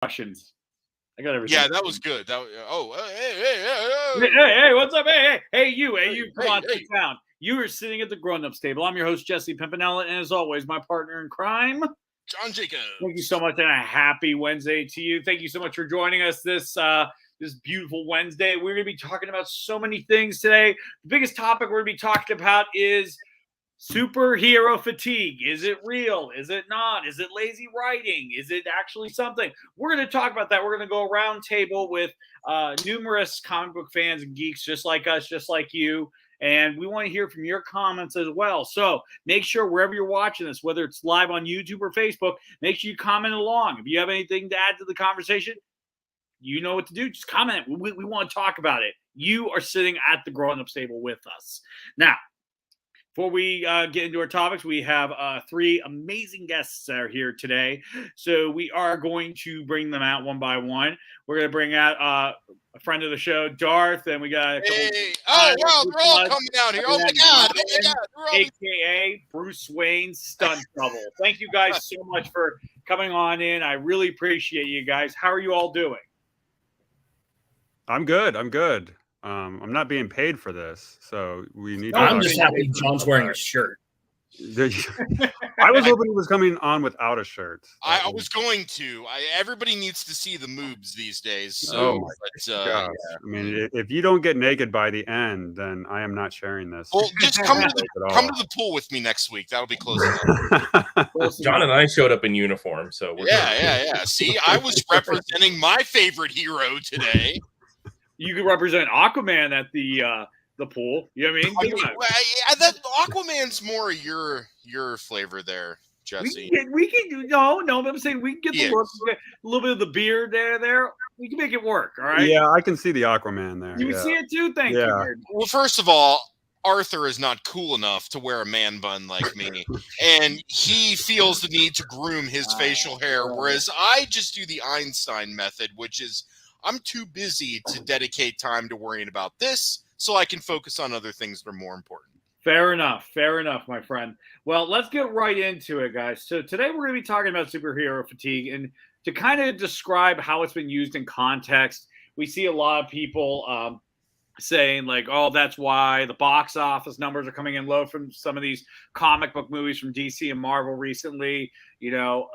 questions. I got everything. Yeah, that was good. Hey, what's up? Hey, you, come on, sit down. You are sitting at the grown-ups table. I'm your host, Jesse Pimpinella, and as always, my partner in crime, John Jacobs. Thank you so much, and a happy Wednesday to you. Thank you so much for joining us this beautiful Wednesday. We're going to be talking about so many things today. The biggest topic we're going to be talking about is superhero fatigue. Is it real? Is it not? Is it lazy writing? Is it actually something? We're going to talk about that. We're going to go around table with numerous comic book fans and geeks just like us, just like you. And we want to hear from your comments as well. So make sure wherever you're watching this, whether it's live on YouTube or Facebook, make sure you comment along. If you have anything to add to the conversation, you know what to do. Just comment. We want to talk about it. You are sitting at the grown-ups table with us. Now, before we get into our topics, we have three amazing guests that are here today. So we are going to bring them out one by one. We're going to bring out a friend of the show, Darth, and we got a couple. Hey. Oh, wow, they're all coming out here. Oh, my God. AKA Bruce Wayne Stunt Double. Thank you guys so much for coming on in. I really appreciate you guys. How are you all doing? I'm good. I'm not being paid for this, so we need. I'm just happy John's wearing a shirt. I was hoping he was coming on without a shirt. I was going to. Everybody needs to see the moves these days. So, oh my gosh! Yeah. I mean, if you don't get naked by the end, then I am not sharing this. Well, just come to the pool with me next week. That'll be close enough. John and I showed up in uniform, so we're yeah. See, I was representing my favorite hero today. You could represent Aquaman at the pool. You know what I mean? That Aquaman's more your flavor there, Jesse. We can do no. I'm saying we can get the look, a little bit of the beard there. We can make it work. All right. Yeah, I can see the Aquaman there. You see it too. Thank you. Well, first of all, Arthur is not cool enough to wear a man bun like me, and he feels the need to groom his facial hair, whereas I just do the Einstein method, which is I'm too busy to dedicate time to worrying about this, so I can focus on other things that are more important. Fair enough, my friend. Well, let's get right into it, guys. So today we're going to be talking about superhero fatigue, and to kind of describe how it's been used in context, we see a lot of people saying like, oh, that's why the box office numbers are coming in low from some of these comic book movies from DC and Marvel recently. You know,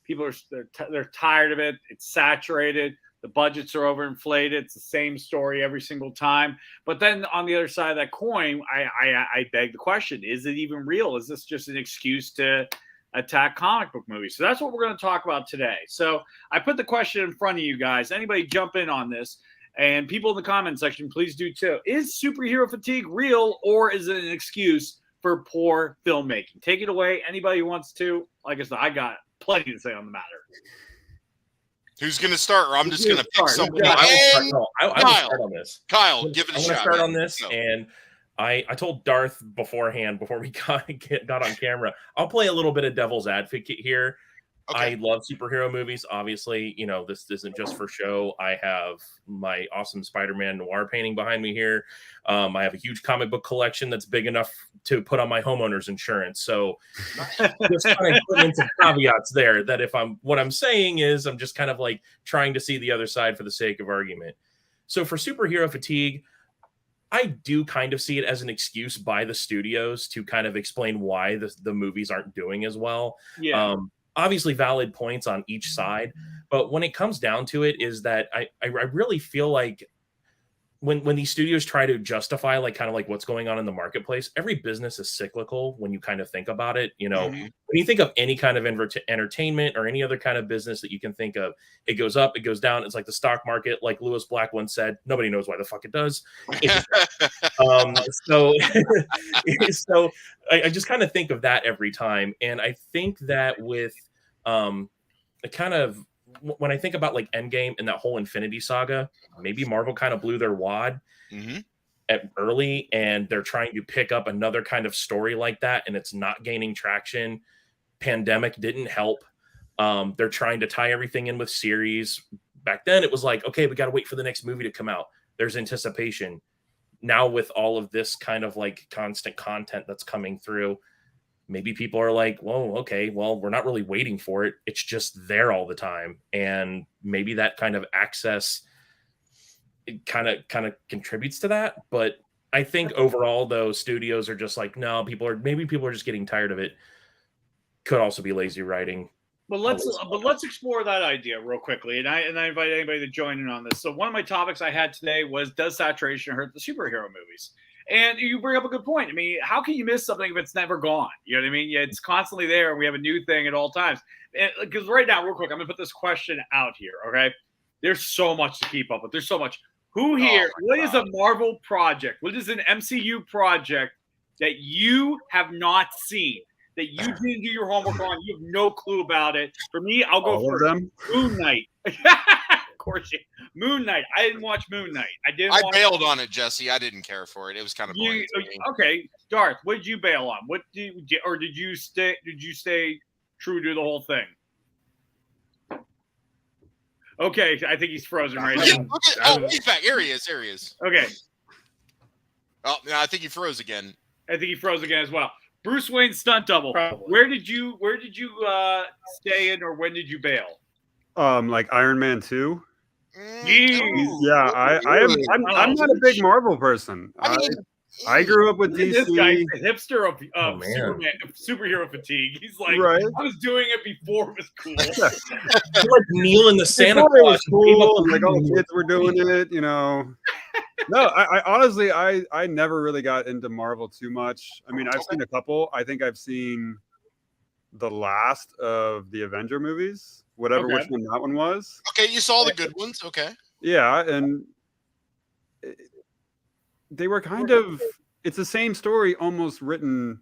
people they're tired of it. It's saturated. The budgets are overinflated. It's the same story every single time. But then on the other side of that coin, I beg the question, is it even real? Is this just an excuse to attack comic book movies? So that's what we're going to talk about today. So I put the question in front of you guys. Anybody jump in on this? And people in the comment section, please do too. Is superhero fatigue real, or is it an excuse for poor filmmaking? Take it away. Anybody who wants to. Like I said, I got plenty to say on the matter. Who's going to start? Or I'm just going to pick somebody. I will start on this. Kyle, give it a shot. I'm going to start on this. And I told Darth beforehand, before we got on camera, I'll play a little bit of devil's advocate here. Okay. I love superhero movies. Obviously, you know, this isn't just for show. I have my awesome Spider-Man noir painting behind me here. I have a huge comic book collection that's big enough to put on my homeowner's insurance. So just kind of putting in some caveats there that what I'm saying is I'm just kind of like trying to see the other side for the sake of argument. So for superhero fatigue, I do kind of see it as an excuse by the studios to kind of explain why the movies aren't doing as well. Yeah. Obviously valid points on each side, but when it comes down to it is that I really feel like when these studios try to justify like kind of like what's going on in the marketplace, every business is cyclical when you kind of think about it. You know, when you think of any kind of entertainment or any other kind of business that you can think of, it goes up, it goes down. It's like the stock market, like Lewis Black once said, nobody knows why the fuck it does. So I just kind of think of that every time. And I think that with when I think about like Endgame and that whole Infinity Saga, maybe Marvel kind of blew their wad early, and they're trying to pick up another kind of story like that, and it's not gaining traction. Pandemic didn't help. They're trying to tie everything in with series. Back then, it was like, okay, we got to wait for the next movie to come out. There's anticipation. Now with all of this kind of like constant content that's coming through, maybe people are like, whoa, okay, well, we're not really waiting for it. It's just there all the time. And maybe that kind of access kind of contributes to that. But I think overall, though, studios are just like, no, people are just getting tired of it. Could also be lazy writing. But let's explore that idea real quickly, and I invite anybody to join in on this. So one of my topics I had today was, does saturation hurt the superhero movies? And you bring up a good point. I mean, how can you miss something if it's never gone? You know what I mean? Yeah, it's constantly there, and we have a new thing at all times. Because right now, real quick, I'm gonna put this question out here. Okay, there's so much to keep up with. There's so much. Who here? What is a Marvel project? What is an MCU project that you have not seen, that you didn't do your homework on? You have no clue about it. For me, I'll go All of first. them? Moon Knight. Of course, Moon Knight. I didn't watch Moon Knight. I bailed on it, Jesse. I didn't care for it. It was kind of boring. Okay, Darth, what did you bail on? What did you stay? Did you stay true to the whole thing? Okay, I think he's frozen right now. He's back. Here he is. Okay. Oh, no, I think he froze again. I think he froze again as well. Bruce Wayne's stunt double. Probably. Where did you stay in, or when did you bail? Like Iron Man 2. Jeez. Yeah, I'm not a big Marvel person. I grew up with DC. This guy's the hipster of man. superhero fatigue. He's like, Right. I was doing it before it was cool. You're like Neil in the Santa Before it Claus. was cool, and like all the kids were doing it, you know. No, I honestly, I never really got into Marvel too much. I mean, I've seen a couple. I think I've seen the last of the Avenger movies, which one that one was. Okay, you saw the good ones. Okay. Yeah, and they were kind of, it's the same story almost written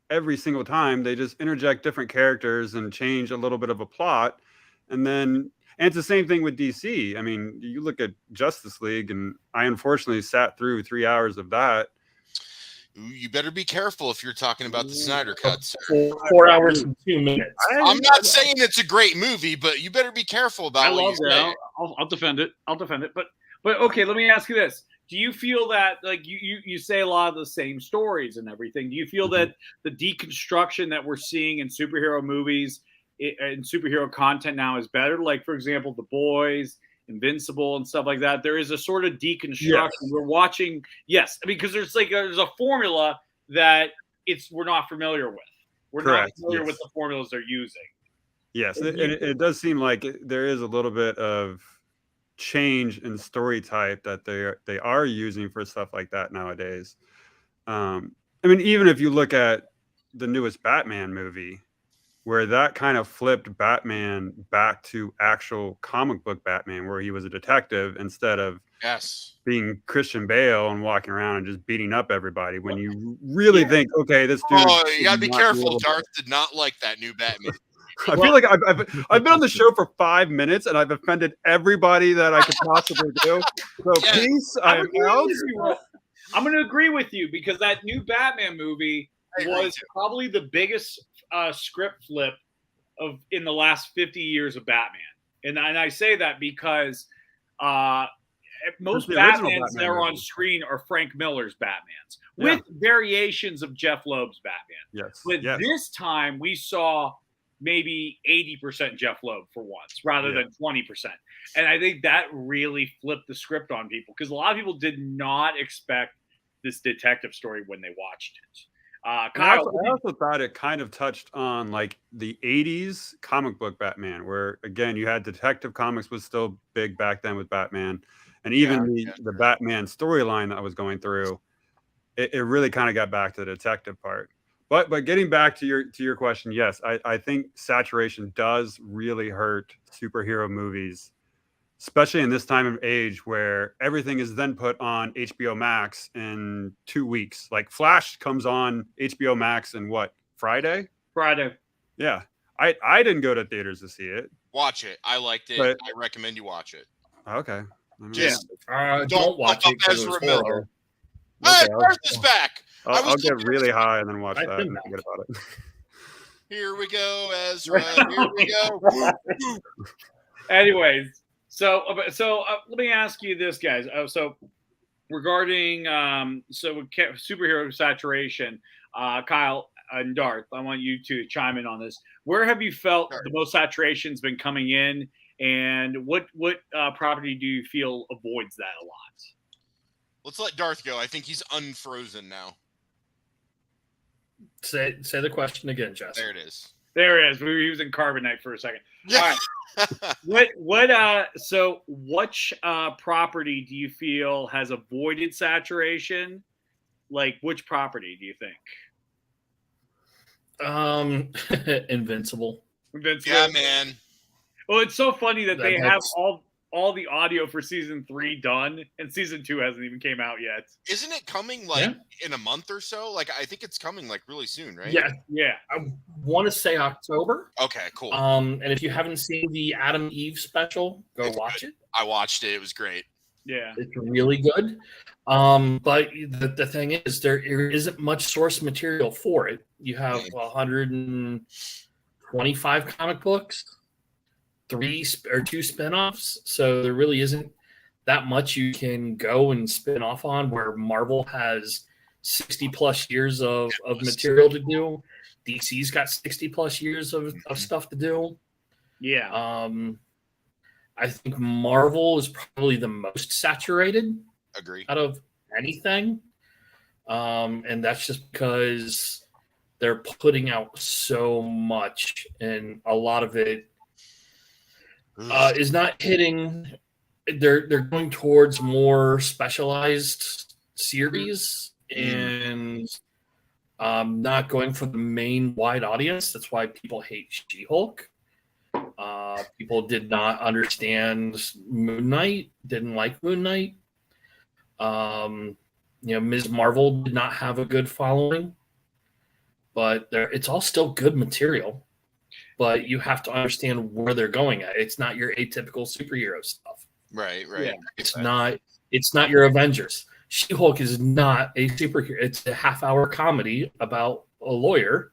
every single time. They just interject different characters and change a little bit of a plot. And it's the same thing with DC. I mean, you look at Justice League, and I unfortunately sat through 3 hours of that. You better be careful if you're talking about the Snyder Cut, sir. 4 hours and 2 minutes. I'm not saying it's a great movie, but you better be careful about what you say. I'll defend it. But okay, let me ask you this. Do you feel that, like, you say a lot of the same stories and everything? Do you feel that the deconstruction that we're seeing in superhero movies and superhero content now is better? Like, for example, The Boys, Invincible, and stuff like that. There is a sort of deconstruction. Yes. We're watching, because there's a formula that we're not familiar with. We're Correct, not familiar yes. with the formulas they're using. Yes, and it does seem like there is a little bit of change in story type that they are using for stuff like that nowadays. I mean, even if you look at the newest Batman movie, where that kind of flipped Batman back to actual comic book Batman, where he was a detective instead of being Christian Bale and walking around and just beating up everybody. When you really think, okay, this dude. Oh, you gotta be careful. Darth did not like that new Batman. I feel like I've been on the show for 5 minutes and I've offended everybody that I could possibly do. So peace. I'm out. I'm going to agree with you, because that new Batman movie was probably the biggest script flip in the last 50 years of Batman. And I say that because most Batmans that are on screen are Frank Miller's Batmans, with variations of Jeff Loeb's Batman. Yes. But this time we saw maybe 80% Jeff Loeb for once, rather than 20%. And I think that really flipped the script on people, because a lot of people did not expect this detective story when they watched it. Kyle, I also thought it kind of touched on like the 80s comic book Batman, where again you had Detective Comics was still big back then with Batman, and even the Batman storyline that was going through, it really kind of got back to the detective part. But getting back to your question, yes, I think saturation does really hurt superhero movies, especially in this time of age where everything is then put on HBO Max in 2 weeks. Like Flash comes on HBO Max in what, Friday? Yeah. I didn't go to theaters to see it. Watch it. I liked it. But, I recommend you watch it. Okay. Don't watch it. Ezra Miller. Okay, Darth is back. I'll get really high and then watch that and forget about it. Here we go, Ezra. Here we go. Anyways, so let me ask you this, guys. So regarding superhero saturation, Kyle, and Darth, I want you to chime in on this. Where have you felt the most saturation's been coming in, and what property do you feel avoids that a lot? Let's let Darth go. I think he's unfrozen now. Say the question again, Jess. There it is. There it is. We were using carbonite for a second. Yeah. All right. So which property do you feel has avoided saturation? Like, which property do you think? Invincible. Yeah, man. Well, it's so funny that they have That's- all the audio for season 3 done, and season 2 hasn't even came out yet. Isn't it coming in a month or so? Like, I think it's coming like really soon, right? Yeah. I want to say October. Okay, cool. And if you haven't seen the Adam Eve special, go It's watch good. it. I watched it. It was great. Yeah. It's really good. But the thing is, there isn't much source material for it. You have 125 comic books, 2 spinoffs, so there really isn't that much you can go and spin off on. Where Marvel has 60 plus years of material to do, DC's got 60 plus years of stuff to do. Yeah. I think Marvel is probably the most saturated Agree. out of anything. And that's just because they're putting out so much, and a lot of it is not hitting. They're going towards more specialized series and not going for the main wide audience. That's why people hate She-Hulk. People did not understand Moon Knight, didn't like Moon Knight. Ms. Marvel did not have a good following, but it's all still good material. But you have to understand where they're going at. It's not your atypical superhero stuff. Right. Yeah. It's not your Avengers. She-Hulk is not a superhero. It's a half-hour comedy about a lawyer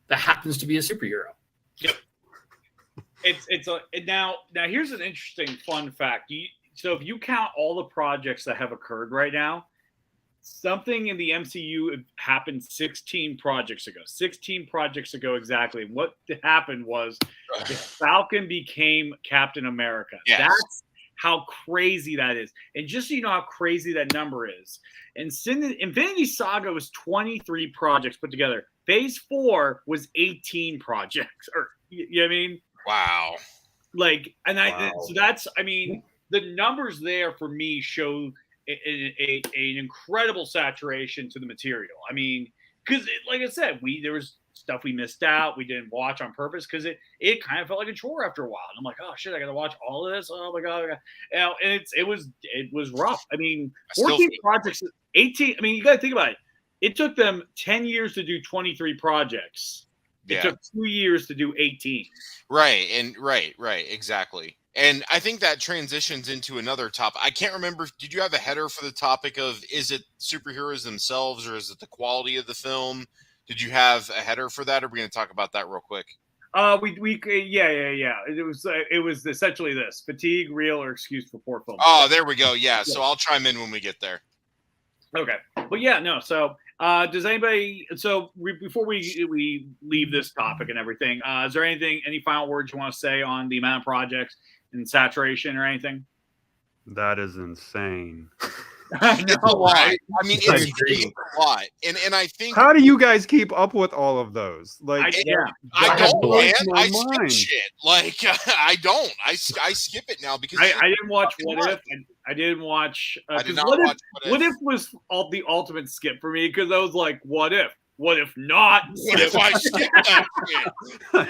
that happens to be a superhero. Yep. Now here's an interesting fun fact. So if you count all the projects that have occurred right now, something in the MCU happened 16 projects ago. 16 projects ago exactly. What happened was the Falcon became Captain America. Yes. That's how crazy that is. And just so you know how crazy that number is. And Infinity Saga was 23 projects put together. Phase 4 was 18 projects. Or you know what I mean? Wow. So that's, I mean, the numbers there for me show an incredible saturation to the material. I mean, because like I said, there was stuff we missed out, we didn't watch on purpose because it kind of felt like a chore after a while. And I'm like, oh shit, I got to watch all of this. Oh my god, and it was rough. I mean, 14 projects, 18. I mean, you got to think about it. It took them 10 years to do 23 projects. It took 2 years to do 18. Right. Exactly. And I think that transitions into another topic. I can't remember. Did you have a header for the topic of, is it superheroes themselves or is it the quality of the film? Did you have a header for that? Or are we going to talk about that real quick? Yeah. It was essentially this: fatigue, real or excuse for poor film. Oh, there we go. Yeah. So I'll chime in when we get there. Okay. But yeah, no. So does anybody, before we leave this topic and everything, is there any final words you want to say on the amount of projects and saturation or anything? That is insane. I know. It's a lot. I mean, it's a lot. And I think, how do you guys keep up with all of those? I that don't, man. my I skip mind. shit. Like, I don't. I skip it now because I didn't watch What If. I didn't watch. I did not watch What If was the ultimate skip for me because I was like, what if? What if not? What if I skip that shit?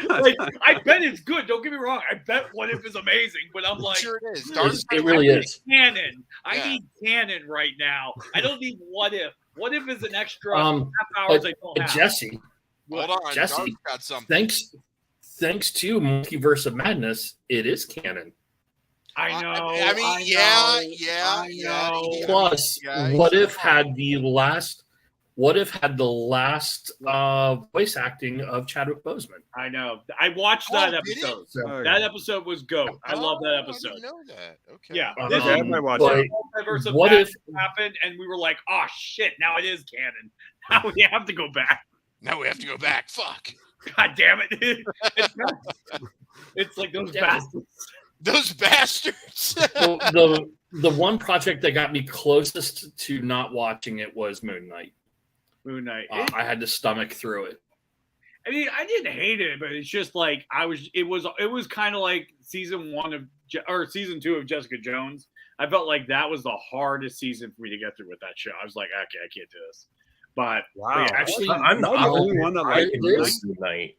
Like, I bet it's good. Don't get me wrong. I bet What If is amazing, but I'm like, sure it is. It really is. Canon. I Yeah. need canon right now. I don't need What If. What If is an extra half hours I don't have. Jesse, Hold on. Jesse, Darth got something. thanks to Multiverse of Madness, it is canon. I know. I mean, yeah. Plus, Yeah, What If had the last voice acting of Chadwick Boseman. I know. I watched that did it? episode. So, That episode was GOAT. I love that I episode. didn't know that. Okay. Yeah. Um, This Yeah, I might watch but that. Multiverse of what Madness if happened, and we were like, "Oh shit! Now it is canon. Now we have to go back." Now we have to go back. Fuck. God damn it! It's like those bastards. Those bastards. The one project that got me closest to not watching it was Moon Knight. Moon Knight. I had to stomach through it. I mean, I didn't hate it, but it's just like it was kind of like season 2 of Jessica Jones. I felt like that was the hardest season for me to get through with that show. I was like, okay, I can't do this. But Wow. Actually, I'm the only one that liked Moon Knight.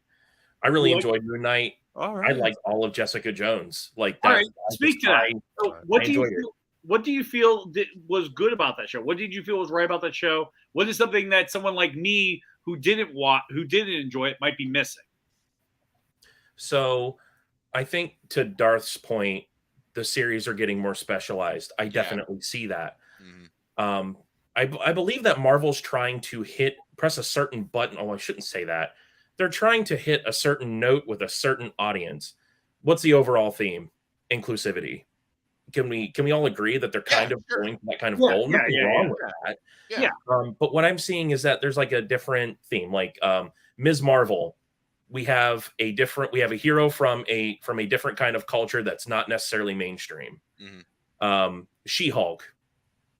I really enjoyed Moon Knight. All I right. liked all of Jessica Jones. Like that. All right, speak to that. So what I do you enjoyed feel, what do you feel was good about that show? What did you feel was right about that show? What is something that someone like me who didn't enjoy it might be missing? So I think to Darth's point, the series are getting more specialized. I definitely see that. Mhm. I believe that Marvel's trying to press a certain button. Oh, I shouldn't say that. They're trying to hit a certain note with a certain audience. What's the overall theme? Inclusivity. Can we all agree that they're kind of going for that kind of goal? Nothing wrong with that. Yeah. But what I'm seeing is that there's like a different theme. Like Ms. Marvel, we have a hero from a different kind of culture that's not necessarily mainstream. Mhm. She-Hulk,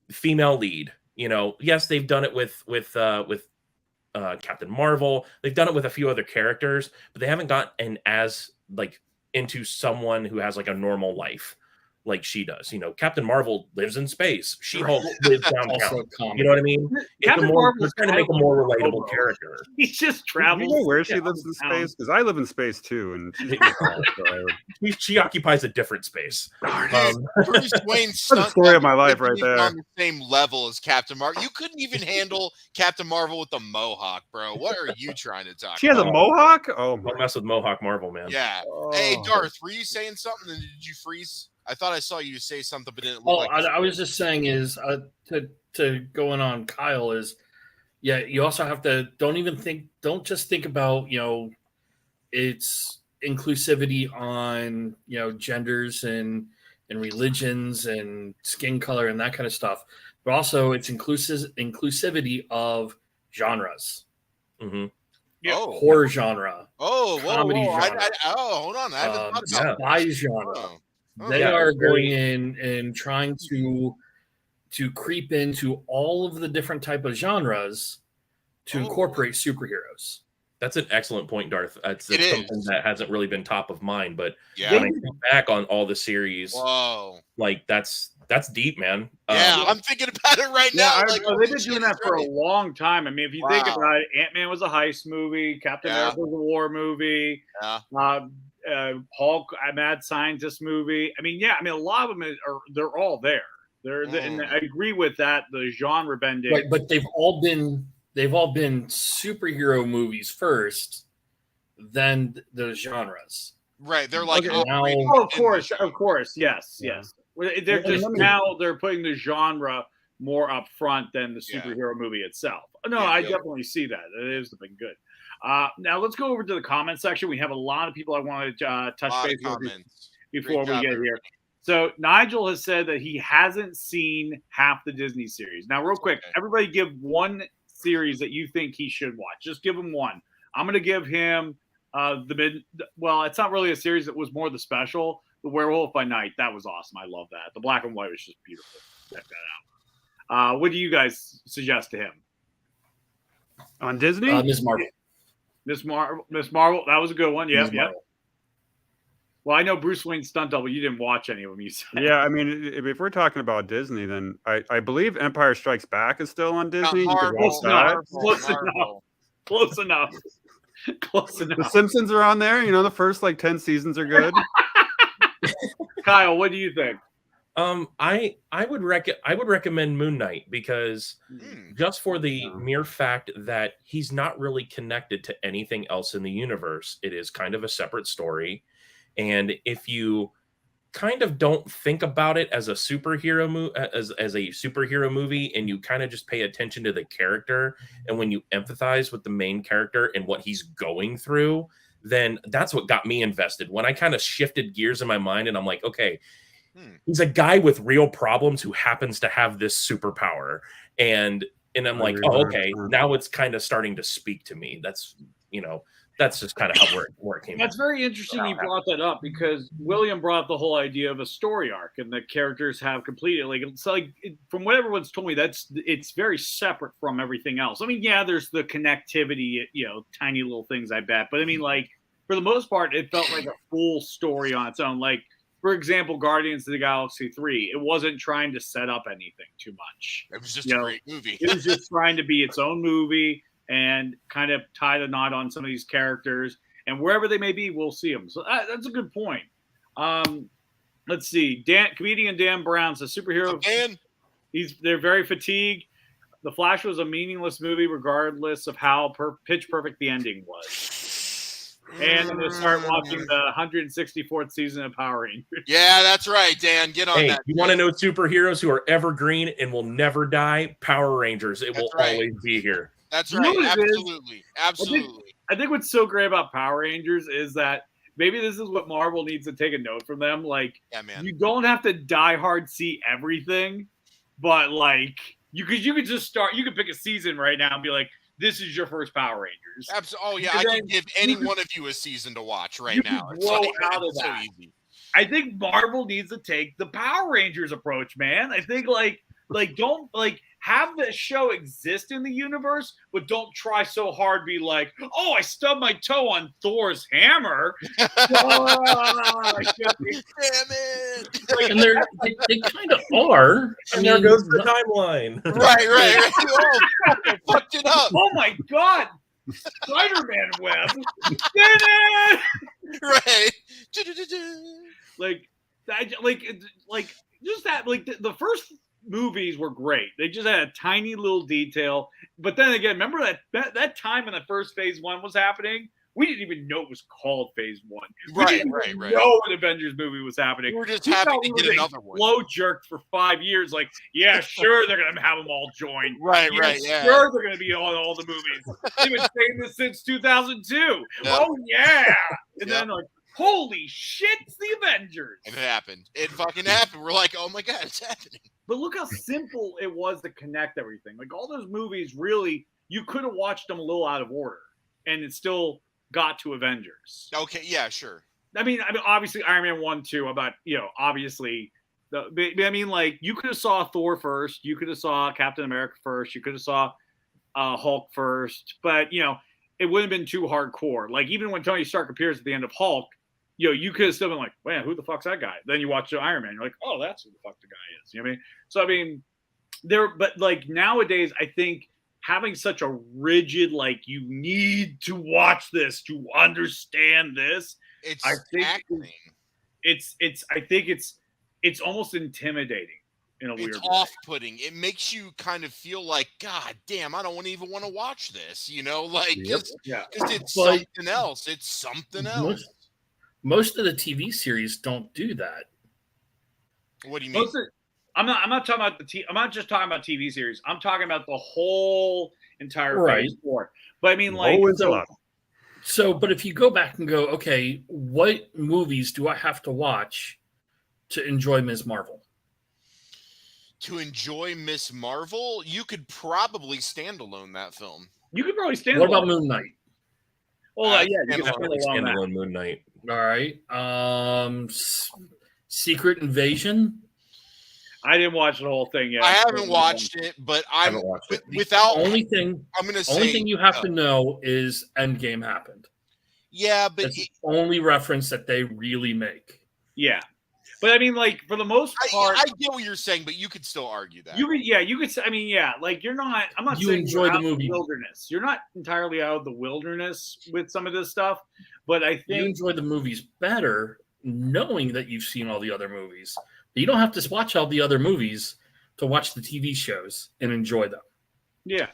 female lead. You know, yes, they've done it with Captain Marvel. They've done it with a few other characters, but they haven't gotten as like into someone who has like a normal life like she does. You know, Captain Marvel lives in space. She-Hulk lives downtown. Also comedy. You know what I mean? Captain Marvel's They're trying to make a more relatable Hobo. character. He's just Do travels. you know where she Yeah, lives in down. space? Because I live in space too, and she's She occupies a different space. Bruce Wayne's That's the stunt story of my double life isn't right even there. on the same level as Captain Marvel. You couldn't even handle Captain Marvel with the mohawk, bro. What are you trying to talk She has a about? mohawk. Oh my! Don't mess with Mohawk Marvel, man. Yeah. Oh. Hey, Darth, were you saying something? And did you freeze? I thought I saw you say something, but it didn't look like. I was just saying is to going on Kyle is, yeah, you also have to don't just think about, you know, it's inclusivity on, you know, genders and religions and skin color and that kind of stuff, but also it's inclusivity of genres, Mm-hmm. Oh, horror genre, whoa, comedy genre. hold on. I haven't thought about spy genre. Oh. They Yeah, are very- going in and trying to creep into all of the different type of genres to incorporate superheroes. That's an excellent point, Darth. That's It is. something that hasn't really been top of mind, but Yeah. when I think back on all the series, Whoa. like that's deep, man. Yeah, I'm thinking about it right Yeah, now. they've been doing that for a long time. I mean, if you think Wow. about it, Ant-Man was a heist movie, Captain Yeah. America was a war movie, Yeah. Hulk, a mad scientist movie. I mean, a lot of them they're all there. And I agree with that. The genre bending, Right, but they've all been superhero movies first, then the genres. Right. They're like, Okay, now- Oh, of course, yes. They're Well, just now they're putting the genre more up front than the superhero movie itself. No, I definitely see that. It has been good. Now let's go over to the comment section. We have a lot of people I want to touch base with before we get here. So Nigel has said that he hasn't seen half the Disney series. Now, real quick, everybody give one series that you think he should watch. Just give him one. I'm going to give him it's not really a series. It was more the special, The Werewolf by Night. That was awesome. I love that. The black and white was just beautiful. Check that out. What do you guys suggest to him? On Disney? Ms. Marvel. Miss Marvel. That was a good one. Yep. Well, I know Bruce Wayne's stunt double. You didn't watch any of them. You said. Yeah, I mean, if we're talking about Disney, then I believe Empire Strikes Back is still on Disney. You could watch that. Close enough. The Simpsons are on there. You know, the first 10 seasons are good. Kyle, what do you think? I would recommend Moon Knight because just for the mere fact that he's not really connected to anything else in the universe, it is kind of a separate story. And if you kind of don't think about it as a superhero movie, and you kind of just pay attention to the character, and when you empathize with the main character and what he's going through, then that's what got me invested. When I kind of shifted gears in my mind and I'm like, okay, he's a guy with real problems who happens to have this superpower. And And I'm I like, agree oh, 100%. okay, now it's kind of starting to speak to me. That's, that's just kind of how where it came. That's very interesting you brought that up, because William brought up the whole idea of a story arc and the characters have completed, like, it's like, from what everyone's told me, it's very separate from everything else. I mean, yeah, there's the connectivity, tiny little things, I bet, but I mean, like, for the most part, it felt like a full story on its own. Like, for example, Guardians of the Galaxy 3, it wasn't trying to set up anything too much. It was just a great movie. It was just trying to be its own movie and kind of tie the knot on some of these characters. And wherever they may be, we'll see them. So that's a good point. Let's see. Comedian Dan Brown says, superhero. Dan? They're very fatigued. The Flash was a meaningless movie, regardless of how pitch perfect the ending was. And I'm going to start watching the 164th season of Power Rangers. Yeah, that's right, Dan. Get on that. You want to know superheroes who are evergreen and will never die? Power Rangers. It will always be here. That's right. Absolutely. I think what's so great about Power Rangers is that maybe this is what Marvel needs to take a note from them. Like, you don't have to die hard see everything, but like you could just start. You could pick a season right now and be like, this is your first Power Rangers. Absolutely. Oh, yeah. I can give any one of you a season to watch right now. It's out of that. So easy. I think Marvel needs to take the Power Rangers approach, man. I think don't have the show exist in the universe, but don't try so hard to be like, oh, I stubbed my toe on Thor's hammer. Damn it. And they kind of are. And there goes the timeline. Right. Oh, I fucked it up. Oh my God. Spider-Man web. Right. The first movies were great. They just had a tiny little detail. But then again, remember that time when the first Phase 1 was happening? We didn't even know it was called Phase 1. We didn't know an Avengers movie was happening. We were just happy to get another one. Slow jerked for 5 years. Like, yeah, sure, they're going to have them all join. Right. Sure, they're going to be on all the movies. They've been saying this since 2002. Yep. Oh, yeah. And then, like, holy shit, it's the Avengers. And it happened. It fucking happened. We're like, oh my God, it's happening. But look how simple it was to connect everything. Like, all those movies, really, you could have watched them a little out of order, and it still got to Avengers. Okay, yeah, sure. I mean, obviously, Iron Man 1, 2, obviously, like, you could have saw Thor first, you could have saw Captain America first, you could have saw Hulk first, but, it wouldn't have been too hardcore. Like, even when Tony Stark appears at the end of Hulk, you could have still been like, man, who the fuck's that guy? Then you watch the Iron Man, you're like, oh, that's who the fuck the guy is. You know what I mean? So, I mean, but like nowadays, I think having such a rigid, like, you need to watch this to understand this. I think it's almost intimidating in a weird way. It's off-putting. It makes you kind of feel like, God damn, I don't even want to watch this. Like, because it's something else. It's something else. Most of the TV series don't do that. What do you mean? I'm not talking about I'm not just talking about TV series. I'm talking about the whole entire Phase 4. But I mean, like, but if you go back and go, okay, what movies do I have to watch to enjoy Ms. Marvel? To enjoy Ms. Marvel, you could probably standalone that film. You could probably standalone. What about Moon Knight? Oh, yeah, you can standalone Moon Knight. All right. Secret Invasion. I didn't watch the whole thing yet. I haven't watched it, but I'm without. Only thing you have to know is Endgame happened. Yeah, but that's the only reference that they really make. Yeah, but I mean, like, for the most part, I get what you're saying, but you could still argue that. You could say. I mean, yeah, like, you're not. I'm not. You saying enjoy the movie. Wilderness. You're not entirely out of the wilderness with some of this stuff, but I think you enjoy the movies better knowing that you've seen all the other movies. You don't have to watch all the other movies to watch the TV shows and enjoy them. Yeah.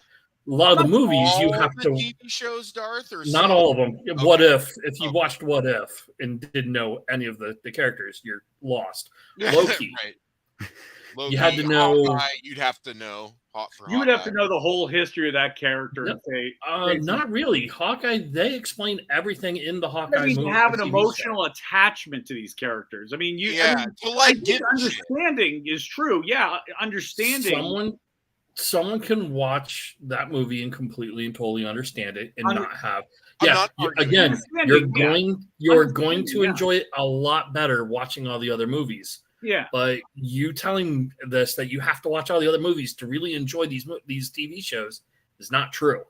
A lot of the movies you have to TV shows, Darth, or not all of them. Okay. What If you watched What If and didn't know any of the characters, you're lost. Loki. Right. Loki, you had to know. Hawkeye, you'd have to know. You would have to know the whole history of that character. No, and say, not really. Hawkeye, they explain everything in the Hawkeye movie. You have an emotional attachment to these characters. I mean, understanding is true. Yeah, understanding. someone can watch that movie and completely and totally understand it and Under- not have. I'm Yeah, not arguing. again, Understanding, you're going Understanding, to yeah. enjoy it a lot better watching all the other movies. Yeah. But you telling this that you have to watch all the other movies to really enjoy these TV shows is not true.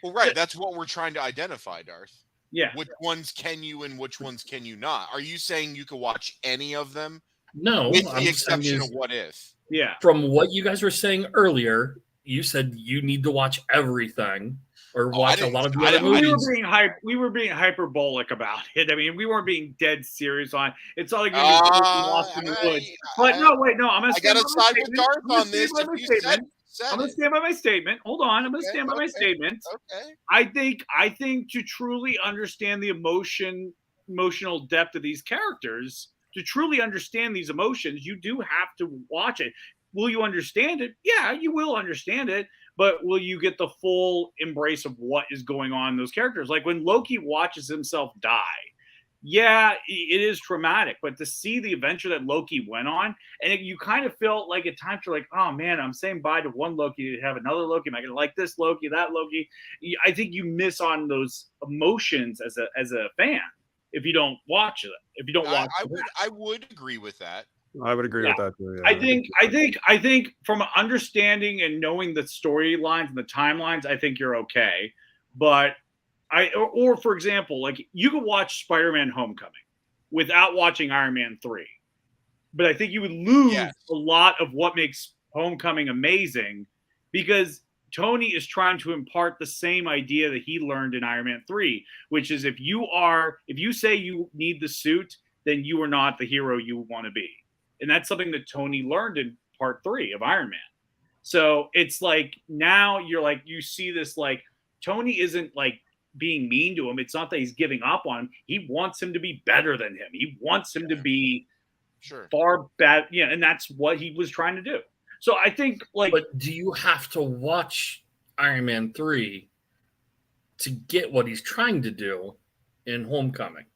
Well, right. That's what we're trying to identify, Darth. Yeah. Which ones can you and which ones can you not? Are you saying you can watch any of them? No, With I'm the saying exception is, of What If. Yeah. from what you guys were saying earlier, you said you need to watch everything or watch a lot of the other movies. We were being hyperbolic about it. I mean, we weren't being dead serious on it. It's not like you're lost in the woods. But no, wait, no. I'm gonna. I got to side with Darth on this. I'm gonna stand by my statement. Hold on. I'm gonna stand by my statement. Okay. I think to truly understand the emotional depth of these characters, to truly understand these emotions, you do have to watch it. Will you understand it? Yeah, you will understand it. But will you get the full embrace of what is going on in those characters? Like when Loki watches himself die, yeah, it is traumatic. But to see the adventure that Loki went on, and you kind of felt like at times you're like, oh man, I'm saying bye to one Loki to have another Loki. Am I going to like this Loki, that Loki? I think you miss on those emotions as a fan if you don't watch it. If you don't watch, I would agree with that. I would agree with that too. Yeah. I think from understanding and knowing the storylines and the timelines, I think you're okay. But or for example, like you could watch Spider-Man: Homecoming without watching Iron Man 3, but I think you would lose a lot of what makes Homecoming amazing because Tony is trying to impart the same idea that he learned in Iron Man 3, which is if you say you need the suit, then you are not the hero you want to be. And that's something that Tony learned in part 3 of Iron Man. So it's like now you're like, you see this, like Tony isn't like being mean to him. It's not that he's giving up on him. He wants him to be better than him. He wants him to be far better. Yeah. And that's what he was trying to do. So I think like, but do you have to watch Iron Man 3 to get what he's trying to do in Homecoming?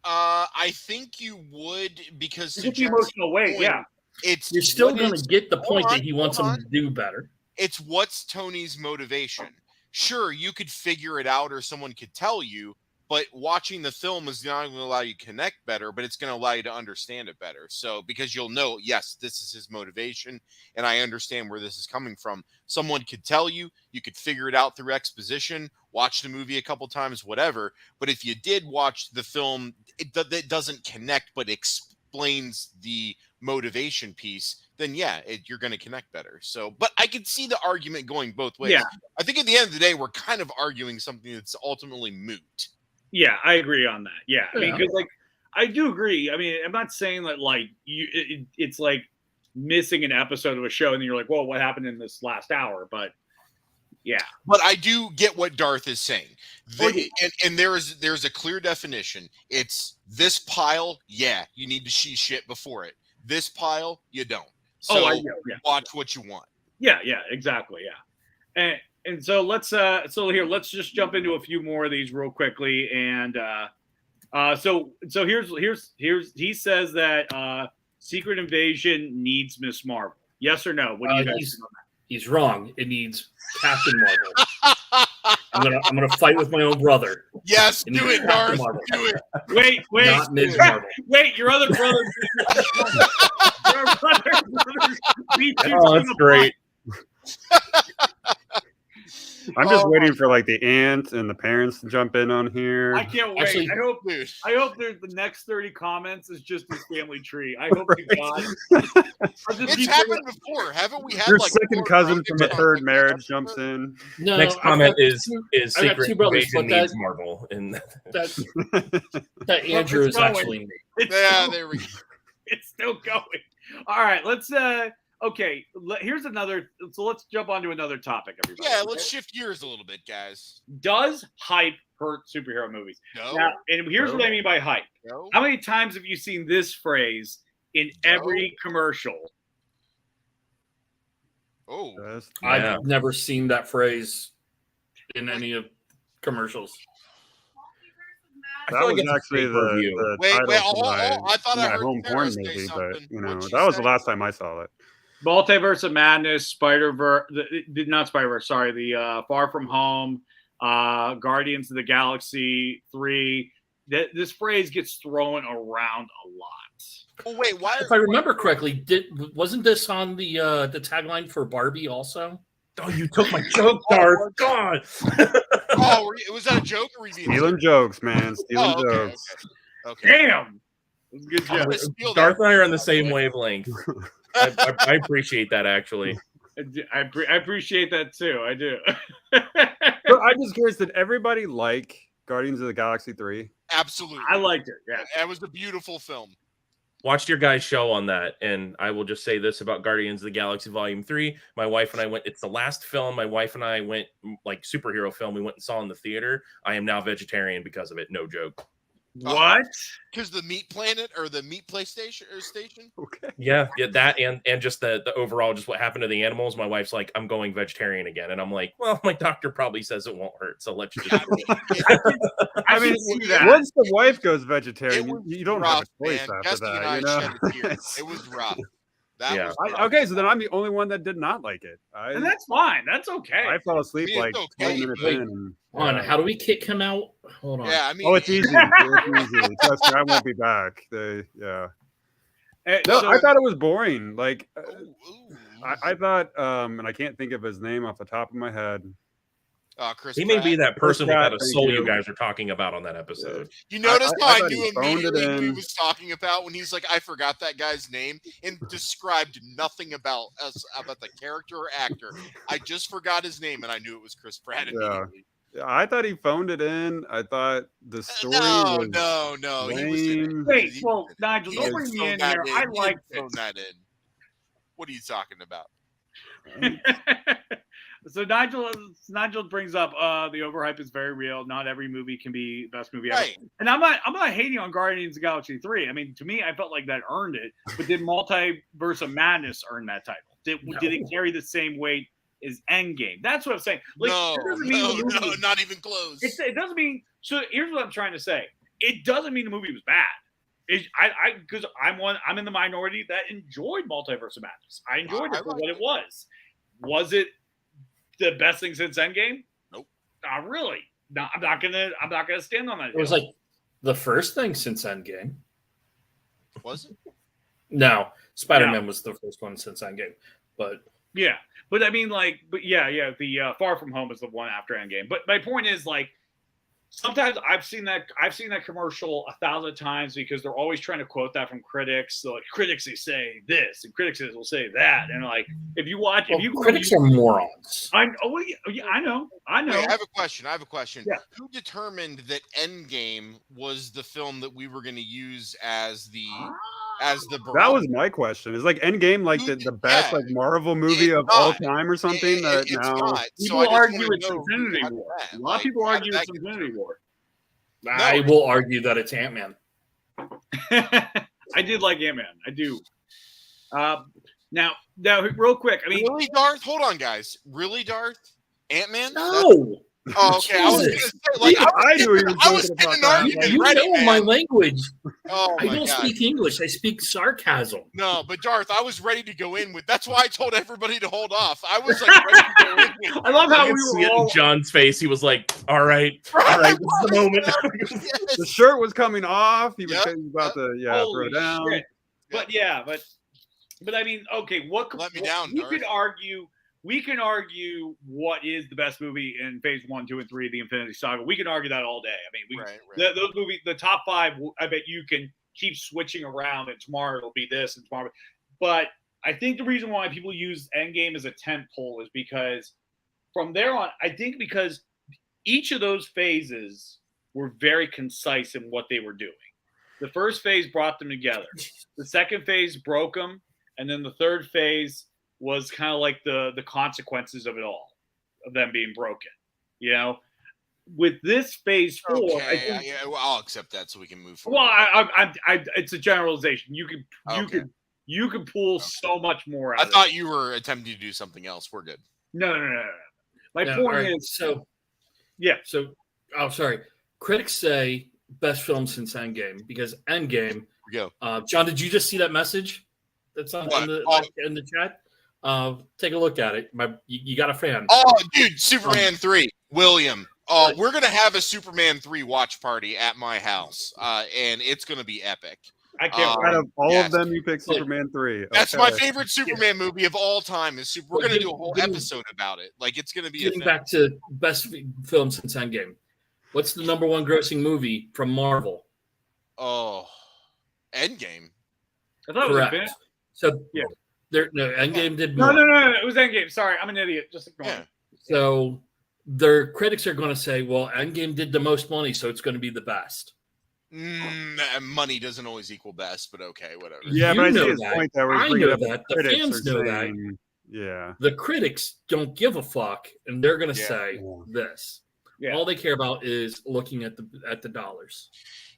I think you would because it's the emotional weight. Yeah, you're still going to get the point that he wants him to do better. It's what's Tony's motivation. Sure, you could figure it out, or someone could tell you. But watching the film is not going to allow you to connect better, but it's going to allow you to understand it better. So because you'll know, yes, this is his motivation, and I understand where this is coming from. Someone could tell you, you could figure it out through exposition, watch the movie a couple times, whatever. But if you did watch the film, it doesn't connect, but explains the motivation piece, then yeah, you're going to connect better. So, but I could see the argument going both ways. Yeah. I think at the end of the day, we're kind of arguing something that's ultimately moot. Yeah, I agree on that. Yeah, I mean, because like I do agree. I mean, I'm not saying that like it's like missing an episode of a show and then you're like, well, what happened in this last hour? But yeah, but I do get what Darth is saying. And there's a clear definition. It's this pile. Yeah, you need to see shit before it. This pile, you don't. So watch what you want. Yeah, exactly. Yeah, and so let's just jump into a few more of these real quickly. And so here's he says that Secret Invasion needs Miss Marvel. Yes or no? What do you guys think on that? He's wrong. It needs Captain Marvel. I'm gonna fight with my own brother. Yes, do it, Darth. Do it. Wait. Not Ms. Marvel. Wait, your other brother. beat you. Oh, that's great. I'm just waiting for like the aunt and the parents to jump in on here. I can't wait. Actually, I hope there's the next 30 comments is just his family tree. I hope to God. It's happened before, haven't we? Had Your like second cousin from a third marriage jumps in. No, Next comment is I got Secret two brothers, Invasion but needs Marvel. And that Andrew is actually me. There we go. It's still going. All right, let's okay, here's another. So let's jump onto another topic, everybody. Yeah, let's shift gears a little bit, guys. Does hype hurt superhero movies? No. Now, and here's what I mean by hype. No. How many times have you seen this phrase in every commercial? Oh, I've never seen that phrase in any of commercials. That was actually the wait, title I thought I my heard home Sarah porn say movie, but something. you know What'd she that was say? the last time I saw it. Multiverse of Madness, Spider-Verse, not Spider-Verse, sorry, the Far From Home, Guardians of the Galaxy 3. This phrase gets thrown around a lot. Oh wait, why? If I remember correctly, wasn't this on the tagline for Barbie also? Oh, you took my joke, Darth. God. Oh, was that a joke or were you being Stealing jokes, man. Stealing okay, jokes. okay. Damn. That's a good I'm joke. gonna steal Darth that. and I are on the same wavelength. I appreciate that, actually. I appreciate that too. I do. But I'm just curious, did everybody like Guardians of the Galaxy 3? Absolutely. I liked it. Yeah. That was a beautiful film. Watched your guys' show on that, and I will just say this about Guardians of the Galaxy Volume 3. My wife and I went, it's the last film my wife and I went, like superhero film, we went and saw in the theater. I am now vegetarian because of it. No joke. What? Because the Meat Planet or the Meat station? Okay. Yeah, that and just the overall, just what happened to the animals. My wife's like, I'm going vegetarian again. And I'm like, well, my doctor probably says it won't hurt. So let's just do it. I mean, can see that. once the wife goes vegetarian, It was you don't rough, have a choice man. after Jesse and I that. shed a tear. It was rough. That Yeah. was I, rough. okay, so then I'm the only one that did not like it. And that's fine. That's okay. I fell asleep It's like okay, 20 minutes but- in. And, Hold on, how do we kick him out? Hold on. Yeah, I mean, Oh, it's easy. It's easy. Trust me, I won't be back. Yeah. No, So- I thought it was boring. Like, ooh. I thought, and I can't think of his name off the top of my head. Chris He may be Pratt. that person Pratt, without a thank soul you. you guys are talking about on that episode. You notice I how I thought he knew phoned it immediately who he in. was talking about when he's like, I forgot that guy's name and described nothing about us, about the character or actor. I just forgot his name and I knew it was Chris Pratt Yeah. immediately. I thought he phoned it in. I thought the story No, was no, he was in it. lame. Wait, He- well, Nigel, he don't had bring me thrown in that there. I He had liked thrown it. that in. What are you talking about? So Nigel brings up the overhype is very real. Not every movie can be best movie ever. Right. And I'm not hating on Guardians of the Galaxy 3. I mean, to me, I felt like that earned it. But did Multiverse of Madness earn that title? Did it carry the same weight as Endgame? That's what I'm saying. Like, it doesn't mean the movie, not even close. it doesn't mean. So here's what I'm trying to say. It doesn't mean the movie was bad. Because I'm in the minority that enjoyed Multiverse of Madness. I enjoyed it for what it was. Was it the best thing since Endgame? Nope. Not really. No, I'm not gonna stand on that. It was like the first thing since Endgame. Was it? No, Spider-Man was the first one since Endgame. But yeah, but I mean, like, but yeah, the Far From Home is the one after Endgame. But my point is, like, sometimes I've seen that commercial 1,000 times because they're always trying to quote that from critics. So like, critics they say this, and critics will say that, and like if you critics are morons. I know. Wait, I have a question. Yeah. Who determined that Endgame was the film that we were going to use as the That barometer? was my question. Is like Endgame like the best Yeah. like Marvel movie It's of all not. time or something? That It's now not. People I just argue wanna it's know who Infinity got War. that. A lot of people How did argue that it's get Infinity through? War. I will argue that it's Ant-Man. I did like Ant-Man. I do. Now, real quick. I mean, Really, Darth? Hold on, guys. Really, Darth? Ant-Man? No, Oh, okay. I was going to Jesus. say, like, I knew he was I was joking getting about an that. argument you ready, know my man. language. Oh, I my don't God. speak English. I speak sarcasm. No, but Darth, I was ready to go in with. That's why I told everybody to hold off. I was like ready to go in with. I love I how could we see were it all. in John's face. He was like, all right, this is the moment. The shirt was coming off. He was Yep, about to Holy throw down. shit. But but I mean, okay, Let me down, we Darth. can argue what is the best movie in phase 1, 2, and 3 of the Infinity Saga. We can argue that all day. I mean, Right. those movies, the top 5, I bet you can keep switching around, and tomorrow it'll be this, and tomorrow. But I think the reason why people use Endgame as a tent pole is because from there on, I think because each of those phases were very concise in what they were doing. The first phase brought them together. The second phase broke them, and then the third phase was kind of like the consequences of it all, of them being broken. You know, with this phase 4, Okay. I think, Yeah, well, I'll accept that so we can move forward. well, I it's a generalization. You Okay. can pull so much more out I of thought it. you were attempting to do something else. We're good. No. My Yeah, point all right, is, so yeah. So, sorry. Critics say best film since Endgame because Endgame. We go. John, did you just see that message that's on What? in the chat? Take a look at it. You got a fan. Oh, dude, Superman 3, William. Oh, we're gonna have a Superman 3 watch party at my house, and it's gonna be epic. I can't. Out of all yes. of them, you pick Superman 3. That's Okay. my favorite Superman movie of all time. We're gonna do a whole episode about it. Like it's gonna be. Getting back to best film since Endgame. What's the number one grossing movie from Marvel? Oh, Endgame. I thought it was Correct. Infinity. So Yeah. Endgame did No, more. no. It was Endgame. Sorry, I'm an idiot. Just ignore Yeah. me. So their critics are going to say, well, Endgame did the most money, so it's going to be the best. Money doesn't always equal best, but okay, whatever. Yeah, You but I know see his that. point there. I know that. The critics fans are know that. saying, yeah. The critics don't give a fuck, and they're going to Yeah. say this. Yeah. All they care about is looking at the dollars.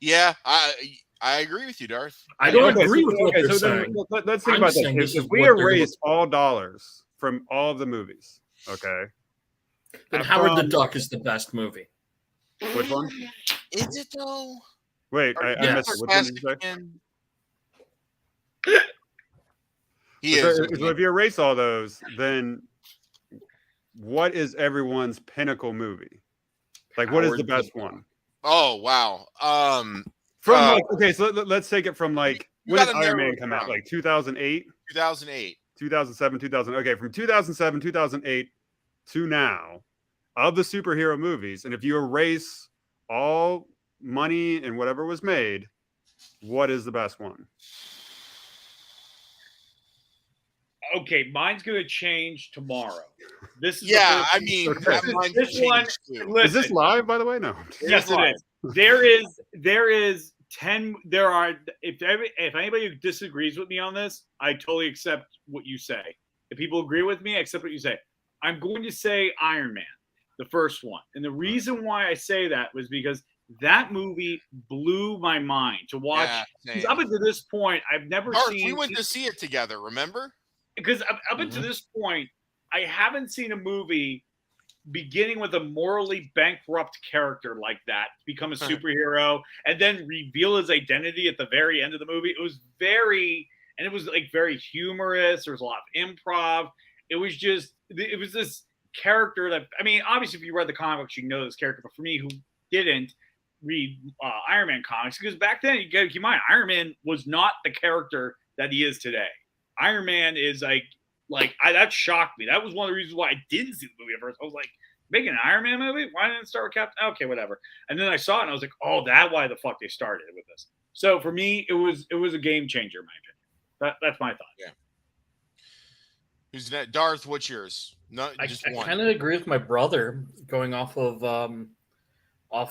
Yeah, I agree with you, Darth. I don't Okay, agree so- with what okay, they're so then saying. let's think I'm about saying this. this If is we what they're erase all dollars from all of the movies, okay, Then Howard the from- Duck is the best movie. which one? Is it though? Wait, I Yeah. missed it. Which one did you say? Again? He is. So if you erase all those, then what is everyone's pinnacle movie? Like, what is Howard the the best Duck. one? Oh wow. From Uh, like, okay, so let's take it from like, You when did gotta Iron narrow Man it come out? down. Like 2008, 2008. 2007, 2000. Okay, from 2007, 2008 to now, of the superhero movies, and if you erase all money and whatever was made, what is the best one? Okay, mine's gonna change tomorrow. This is the Yeah, first- I mean, Okay. that might This one- change too. Listen, Is this live, by the way? No. yes, it is. There is 10. There are. If anybody disagrees with me on this, I totally accept what you say. If people agree with me, I accept what you say. I'm going to say Iron Man, the first one, and the reason why I say that was because that movie blew my mind to watch. Yeah, Because same. up until this point, I've never Darth, seen. we went to see it together. Remember? Because up until this point, I haven't seen a movie beginning with a morally bankrupt character like that become a superhero and then reveal his identity at the very end of the movie. It was it was like very humorous. There was a lot of improv. It was this character that, I mean, obviously if you read the comic books, you know this character, but for me who didn't read Iron Man comics, because back then, you got to keep in mind, Iron Man was not the character that he is today. Iron Man is that shocked me. That was one of the reasons why I didn't see the movie at first. I was like, making an Iron Man movie? Why didn't it start with Captain? Okay, whatever. And then I saw it and I was like, oh, that's why the fuck they started with this. So for me, it was a game changer, in my opinion. That's my thought. Yeah. Who's that? Darth, what's yours? Not I just one. kind of agree with my brother going off of out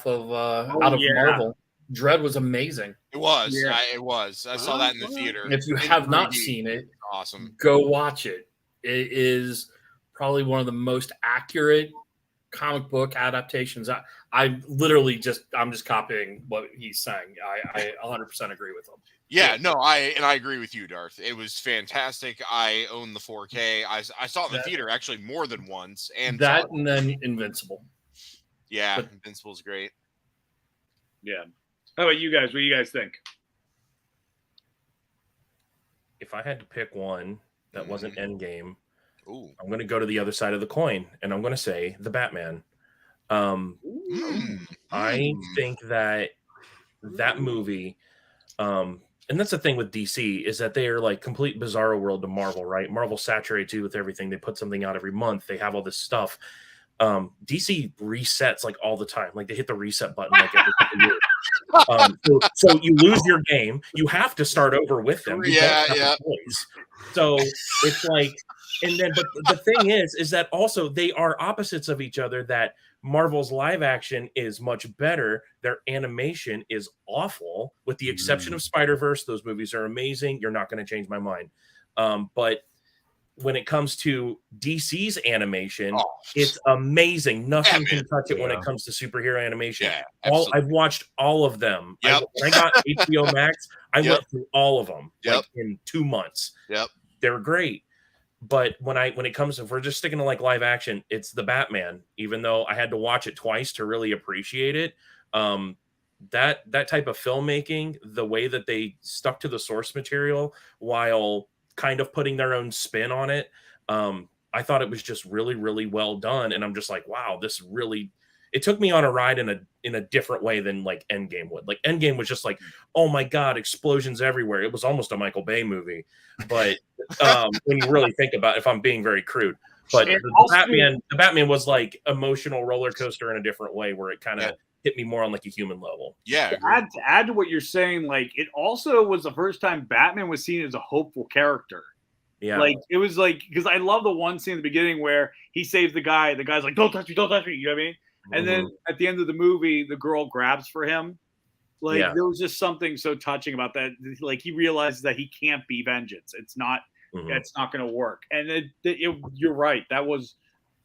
of yeah. Marvel. Dread was amazing. It was. Yeah. It was. I saw that in the theater. If you In have not 3D. seen it, Awesome. go watch it. It is probably one of the most accurate comic book adaptations. I'm just copying what he's saying. I 100% agree with him. Yeah, no, I agree with you, Darth. It was fantastic. I own the 4K. I saw it in the theater actually more than once. And That and then Invincible. yeah, but- Invincible's great. Yeah. How about you guys? What do you guys think? If I had to pick one that wasn't Endgame, Ooh. I'm going to go to the other side of the coin, and I'm going to say the Batman. I think that movie, and that's the thing with DC, is that they are like complete bizarro world to Marvel, right? Marvel saturates you with everything. They put something out every month. They have all this stuff. DC resets like all the time. Like they hit the reset button like every couple years. So you lose your game. You have to start over with them. You Yeah, don't have yeah. a choice. So it's like, and then, but the thing is that also they are opposites of each other. That Marvel's live action is much better. Their animation is awful, with the exception of Spider-Verse. Those movies are amazing. You're not going to change my mind. But when it comes to DC's animation, it's amazing. Nothing can touch it when it comes to superhero animation. Yeah, I've watched all of them. Yep. When I got HBO Max, I Yep. went through all of them Yep. like in 2 months. Yep. They're great. But when it comes, if we're just sticking to like live action, it's the Batman. Even though I had to watch it twice to really appreciate it, that type of filmmaking, the way that they stuck to the source material while kind of putting their own spin on it, I thought it was just really, really well done. And I'm just like, wow, this really, it took me on a ride in a different way than like Endgame would. Like Endgame was just like, oh my God, explosions everywhere. It was almost a Michael Bay movie. But when you really think about it, if I'm being very crude, but the Batman was like emotional roller coaster in a different way where it kind of hit me more on like a human level. Yeah. To add to what you're saying, like it also was the first time Batman was seen as a hopeful character. Yeah. Like it was like, because I love the one scene in the beginning where he saves the guy. The guy's like, don't touch me, don't touch me. You know what I mean? And then at the end of the movie, the girl grabs for him. Like there was just something so touching about that. Like he realizes that he can't be vengeance. It's not, it's not going to work. And you're right. That was,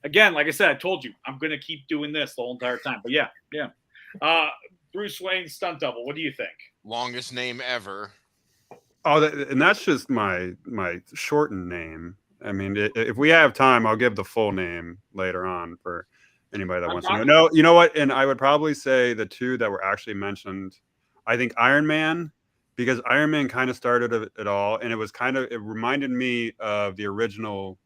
again, like I said, I told you, I'm going to keep doing this the whole entire time. But yeah. Bruce Wayne stunt double. What do you think? Longest name ever. Oh, and that's just my shortened name. I mean, if we have time, I'll give the full name later on for anybody that wants to know. No, you know what? And I would probably say the two that were actually mentioned. I think Iron Man, because Iron Man kind of started it all, and it reminded me of the original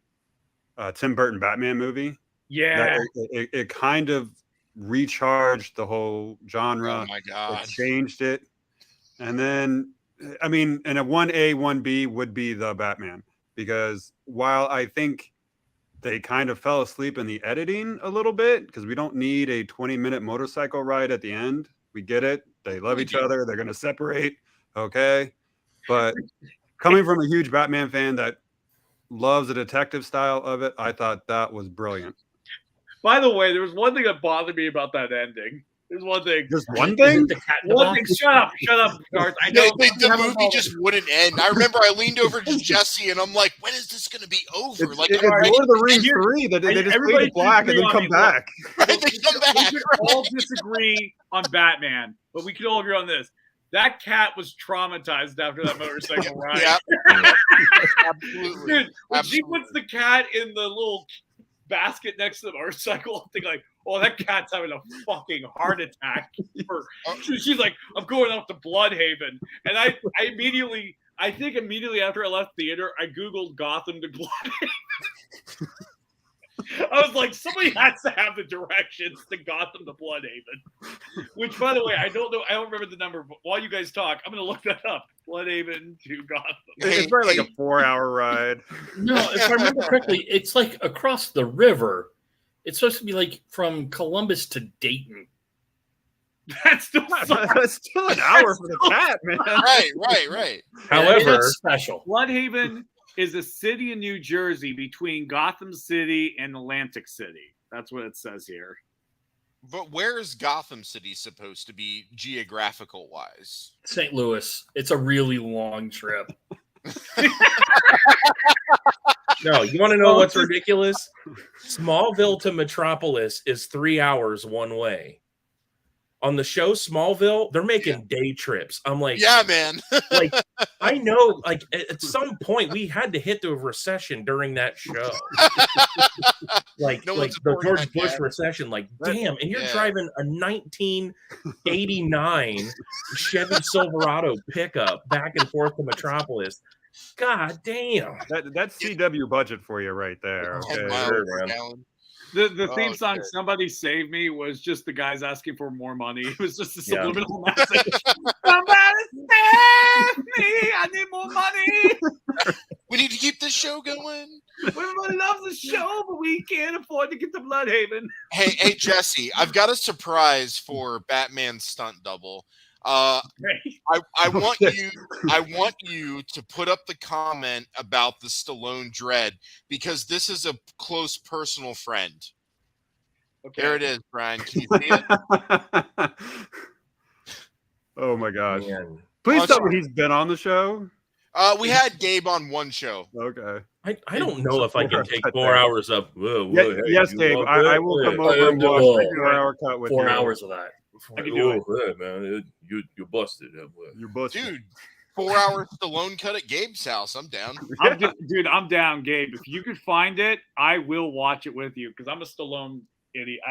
Tim Burton Batman movie. Yeah, it kind of recharged the whole genre. Oh my God, it changed it, and then. I mean, and a 1A, 1B would be the Batman, because while I think they kind of fell asleep in the editing a little bit, because we don't need a 20-minute motorcycle ride at the end. We get it. They love each other. They're going to separate. Okay. But coming from a huge Batman fan that loves the detective style of it, I thought that was brilliant. By the way, there was one thing that bothered me about that ending. There's one thing. Just one thing? One thing. Shut up, Garth. I know the movie just wouldn't end. I remember I leaned over to Jesse and I'm like, when is this going to be over? It's like, Lord of the Rings 3. They just fade to black and then come back. Right, they come back. We could all disagree on Batman, but we could all agree on this. That cat was traumatized after that motorcycle ride. Yeah. Absolutely. Dude, when she puts the cat in the little basket next to the motorcycle, I'm thinking like, oh, that cat's having a fucking heart attack. She's like, I'm going out to Bloodhaven. And I think immediately after I left the theater, I Googled Gotham to Bloodhaven. I was like, somebody has to have the directions to Gotham to Bloodhaven. Which, by the way, I don't know. I don't remember the number. But while you guys talk, I'm going to look that up. Bloodhaven to Gotham. It's probably like a 4-hour ride. No, if I remember correctly, it's like across the river. It's supposed to be like from Columbus to Dayton. That's still an hour for the cat, man. Right. However, it's special. Bloodhaven is a city in New Jersey between Gotham City and Atlantic City. That's what it says here. But where is Gotham City supposed to be geographical wise? St. Louis. It's a really long trip. No, you want to know what's ridiculous? Smallville to Metropolis is 3 hours one way. On the show Smallville, they're making day trips. I'm like, yeah, man. Like, I know, like at some point we had to hit the recession during that show. like the George Bush recession. Like, damn, and you're driving a 1989 Chevy Silverado pickup back and forth to Metropolis. God damn. That's CW budget for you right there. Okay. The theme song, Somebody Save Me, was just the guys asking for more money. It was just a subliminal message. Somebody save me! I need more money! We need to keep this show going. Everybody loves the show, but we can't afford to get to Bloodhaven. Hey, Jesse, I've got a surprise for Batman stunt double. I want you to put up the comment about the Stallone Dread, because this is a close personal friend. Okay. There it is, Brian. Can you see it? Oh my gosh. Man. Please tell me he's been on the show. We had Gabe on one show. Okay. I don't know if I can take 4 hours of. Yes, Gabe. I will come over and watch the 4-hour cut with 4 hours of that. I can do it. Man. You busted. You busted. Dude, 4 hour Stallone cut at Gabe's house. I'm down. I'm down, Gabe. If you could find it, I will watch it with you, because I'm a Stallone idiot.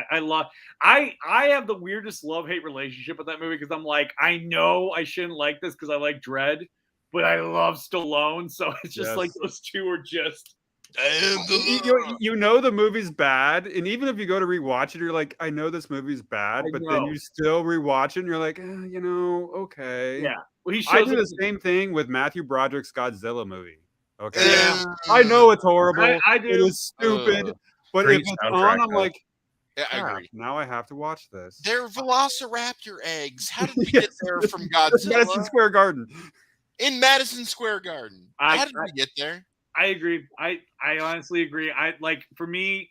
I have the weirdest love-hate relationship with that movie, because I'm like, I know I shouldn't like this because I like Dredd, but I love Stallone. So it's just like those two are just You know the movie's bad, and even if you go to rewatch it, you're like, I know this movie's bad, but then you still rewatch it, and you're like, okay. Yeah. Well, I do the same thing with Matthew Broderick's Godzilla movie. Okay, I know it's horrible. I do. It is stupid, but if it's on, I'm like, yeah, I agree. Now I have to watch this. They're Velociraptor eggs. How did we get there from Godzilla? Madison Square Garden. In Madison Square Garden. How did we get there? I agree. I honestly agree. For me,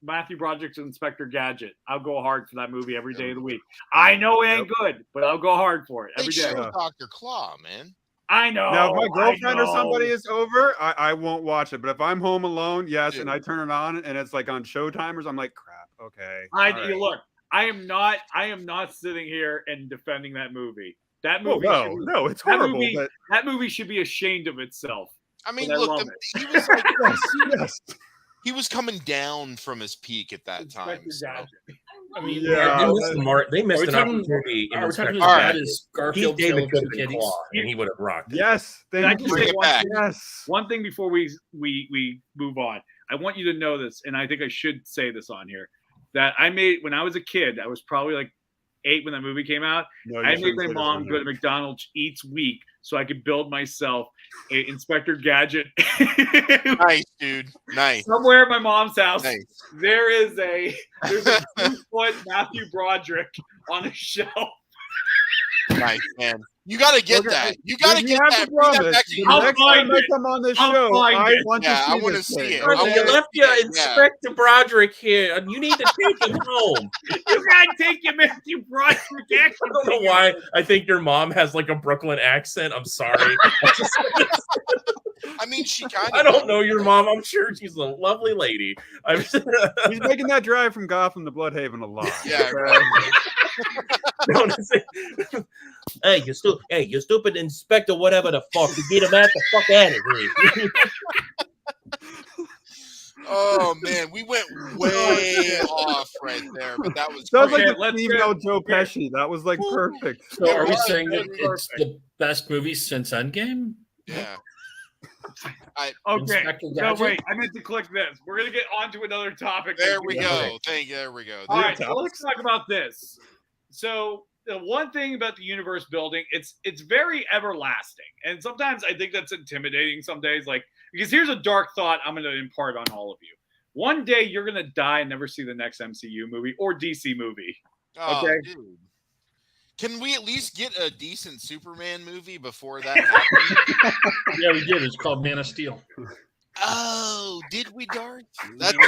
Matthew Broderick's Inspector Gadget. I'll go hard for that movie every day of the week. I know it ain't good, but I'll go hard for it every day. Dr. Claw, man. I know. Now, if my girlfriend or somebody is over, I won't watch it. But if I'm home alone, yes, and I turn it on and it's like on Showtimers, I'm like, crap. Okay. Look, I am not sitting here and defending that movie. That movie. No, it's horrible. That movie should be ashamed of itself. I mean, look, he was like, he was coming down from his peak at that time. So. I mean, they missed an opportunity. Garfield David killed 2 kitties, and he would have rocked it. Yes, one thing before we move on. I want you to know this, and I think I should say this on here, that I made when I was a kid. I was probably like 8 when that movie came out. I made my mom go to McDonald's Eats Week so I could build myself a Inspector Gadget. Nice, dude. Nice. Somewhere at my mom's house, nice. there's a 2-foot Matthew Broderick on a shelf. Nice, man. You got to get that. You got to get that. Next time I come on this show, I want to see it. You left your Inspector Broderick here, and you need to take him home. You got to take your Matthew Broderick. I don't know why. I think your mom has like a Brooklyn accent. I'm sorry. I mean, she kind of. I don't know your mom. I'm sure she's a lovely lady. He's making that drive from Gotham to Bloodhaven a lot. Yeah. Right. Hey, you stupid inspector, whatever the fuck. You get him out the fuck out of here. Oh man, we went way off right there, but that was like the female Joe Pesci. That was like perfect. So are we saying that it's the best movie since Endgame? Yeah. No, wait. I meant to click this. We're gonna get on to another topic. There we go. There we go. All right, so let's talk about this. So the one thing about the universe building, it's very everlasting, and sometimes I think that's intimidating. Some days, because here's a dark thought I'm going to impart on all of you. One day you're going to die and never see the next MCU movie or DC movie. Okay. Dude. Can we at least get a decent Superman movie before that happens? Yeah, we did. It's called Man of Steel. Oh, did we, Darth? That's we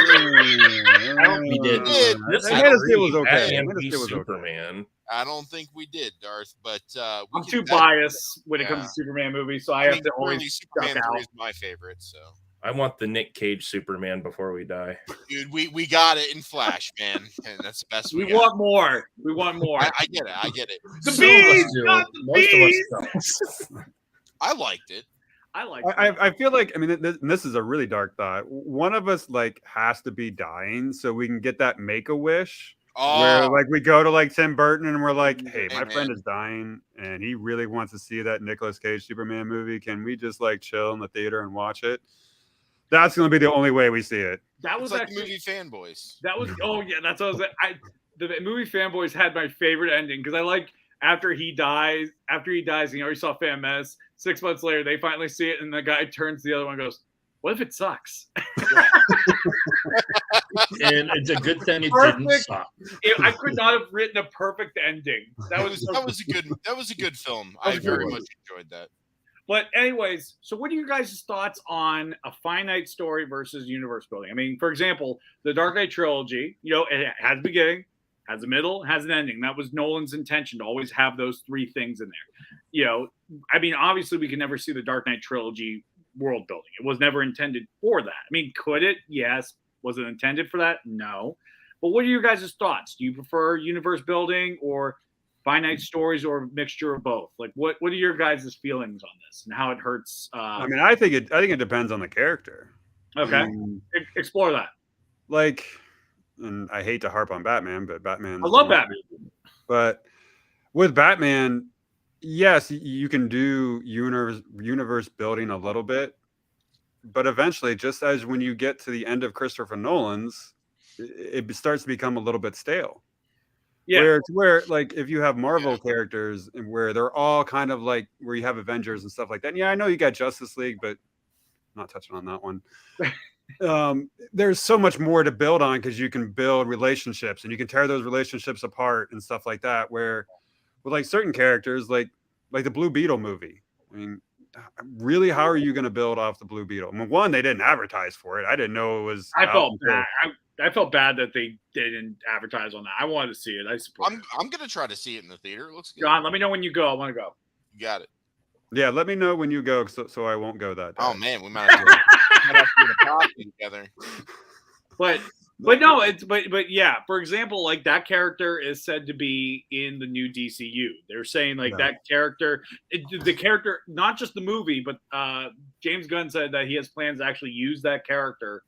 did. Man of Steel was okay. Superman. I don't think we did, Darth, but I'm too biased when it comes to Superman movies, so I have to always Superman 3 is my favorite. So I want the Nick Cage Superman before we die. Dude, we got it in Flash, man, and that's the best. We want more. We want more. I get it. The bees, not the bees. I liked it. I feel like, I mean, this is a really dark thought. One of us has to be dying so we can get that Make-A-Wish. Where we go to Tim Burton and we're like, hey, my friend is dying and he really wants to see that Nicolas Cage Superman movie. Can we just chill in the theater and watch it? That's going to be the only way we see it. That was like movie Fanboys. That was that's what I was the movie Fanboys had my favorite ending because I after he dies, and you already saw Fan Menace. 6 months later, they finally see it, and the guy turns to the other one and goes, "What if it sucks?" And it's a good thing it didn't suck. I could not have written a perfect ending. That was a good film. I very much enjoyed that. But anyways, so what are your guys' thoughts on a finite story versus universe building? I mean, for example, the Dark Knight trilogy, it has a beginning, has a middle, has an ending. That was Nolan's intention to always have those 3 things in there. I mean, obviously we can never see the Dark Knight trilogy world building. It was never intended for that. I mean, could it? Yes. Was it intended for that? No. But what are your guys' thoughts? Do you prefer universe building or finite stories or a mixture of both? What are your guys' feelings on this and how it hurts? I mean, I think it depends on the character. Okay. Explore that. And I hate to harp on Batman, but Batman. I love Batman. But with Batman, yes, you can do universe building a little bit. but eventually, just as when you get to the end of Christopher Nolan's, it starts to become a little bit stale. Yeah. Where like if you have Marvel characters and where they're all kind of like where you have Avengers and stuff like that. And yeah, I know you got Justice League, but not touching on that one. There's so much more to build on because you can build relationships and you can tear those relationships apart and stuff like that. Where with like certain characters, like the Blue Beetle movie. I mean, really, how are you going to build off the Blue Beetle? I mean, one, they didn't advertise for it. I didn't know it was. I felt bad. I felt bad that they didn't advertise on that. I wanted to see it. I support. I'm gonna try to see it in the theater. It looks good. John, let me know when you go. I want to go. You got it. Yeah, let me know when you go, so I won't go that day. Oh man, we might have to do the party together. But no, but yeah. For example, like that character is said to be in the new DCU. They're saying like that character, the character, not just the movie, but James Gunn said that he has plans to actually use that character.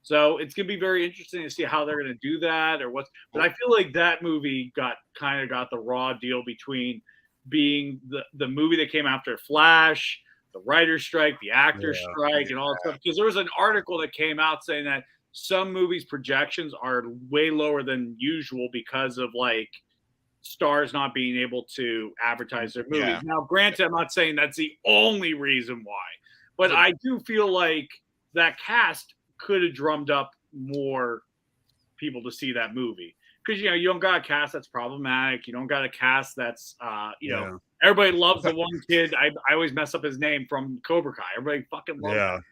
So it's gonna be very interesting to see how they're gonna do that or what's. But I feel like that movie got the raw deal between being the movie that came after Flash, the writer's strike, the actor's strike, and all that stuff. Because there was an article that came out saying that some movies' projections are way lower than usual because of like stars not being able to advertise their movies. Yeah. Now, granted, I'm not saying that's the only reason why, but I do feel like that cast could have drummed up more people to see that movie. Because, you don't got a cast that's problematic. You don't got a cast that's, everybody loves the one kid. I always mess up his name from Cobra Kai. Everybody fucking loves him.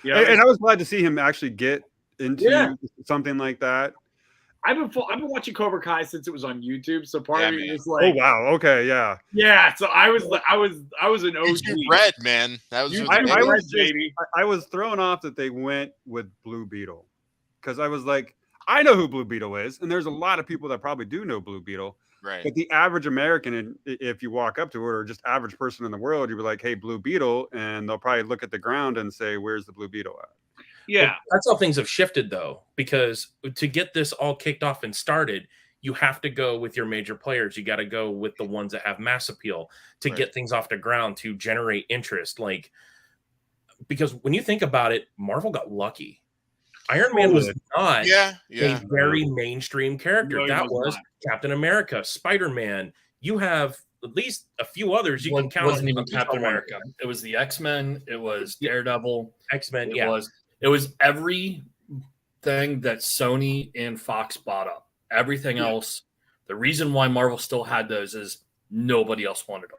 Yeah. And I was glad to see him actually get into something like that. I've been watching Cobra Kai since it was on YouTube. So part of me was like, oh wow, okay, yeah. Yeah. So I was an OG. You read, man. That was I was thrown off that they went with Blue Beetle. Because I was like, I know who Blue Beetle is, and there's a lot of people that probably do know Blue Beetle. Right. But the average American, if you walk up to it, or just average person in the world, you'd be like, "Hey, Blue Beetle," and they'll probably look at the ground and say, "Where's the Blue Beetle at?" Yeah, well, that's how things have shifted, though. Because to get this all kicked off and started, you have to go with your major players. You got to go with the ones that have mass appeal to get things off the ground, to generate interest. Like, because when you think about it, Marvel got lucky. Iron Man was not a very mainstream character. No, that was Captain America, Spider-Man. You have at least a few others you can count. It wasn't even Captain America. It was the X-Men. It was Daredevil. X-Men, It was everything that Sony and Fox bought up. Everything else. The reason why Marvel still had those is nobody else wanted them.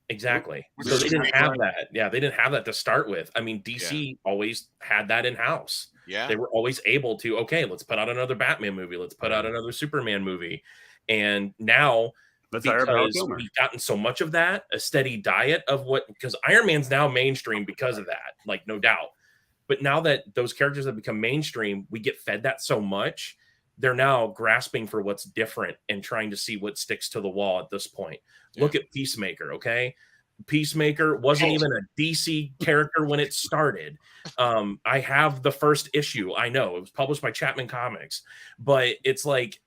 Exactly. So they didn't have that. Yeah, they didn't have that to start with. I mean, DC always had that in-house. Yeah. They were always able to, okay, let's put out another Batman movie. Let's put out another Superman movie. And now, because we've gotten so much of that, a steady diet of because Iron Man's now mainstream because of that, like, no doubt. But now that those characters have become mainstream, we get fed that so much, they're now grasping for what's different and trying to see what sticks to the wall at this point. Yeah. Look at Peacemaker, okay? Peacemaker wasn't even a DC character when it started. I have the first issue. I know it was published by Chapman Comics, but it's like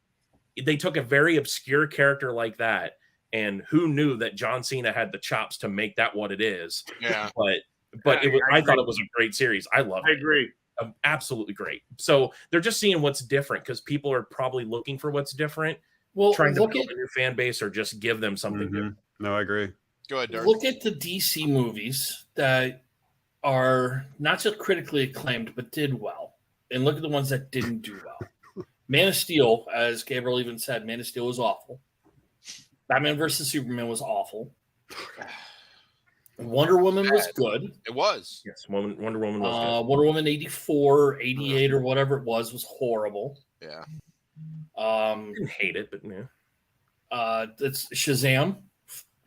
they took a very obscure character like that, and who knew that John Cena had the chops to make that what it is? Yeah, but I thought it was a great series. I love it. I agree. Absolutely great. So they're just seeing what's different because people are probably looking for what's different. Well, trying to build a new fan base or just give them something different. No, I agree. Go ahead, Dirk. Look at the DC movies that are not just critically acclaimed, but did well. And look at the ones that didn't do well. Man of Steel, as Gabriel even said, Man of Steel was awful. Batman versus Superman was awful. Wonder Woman was good. It was. Yes, Wonder Woman was good. Wonder Woman 84, 88, or whatever it was horrible. Yeah. Didn't hate it, but yeah. It's Shazam.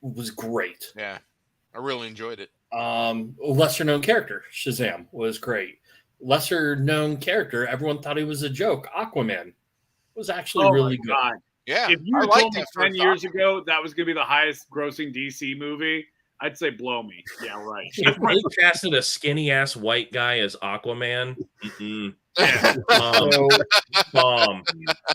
Was great. Yeah, I really enjoyed it. Lesser known character, Shazam was great. Lesser known character, everyone thought he was a joke. Aquaman was actually really good. God. Yeah, if you told me 10 years ago that was going to be the highest grossing DC movie, I'd say blow me. Yeah, right. If they casted a skinny ass white guy as Aquaman, Yeah. So,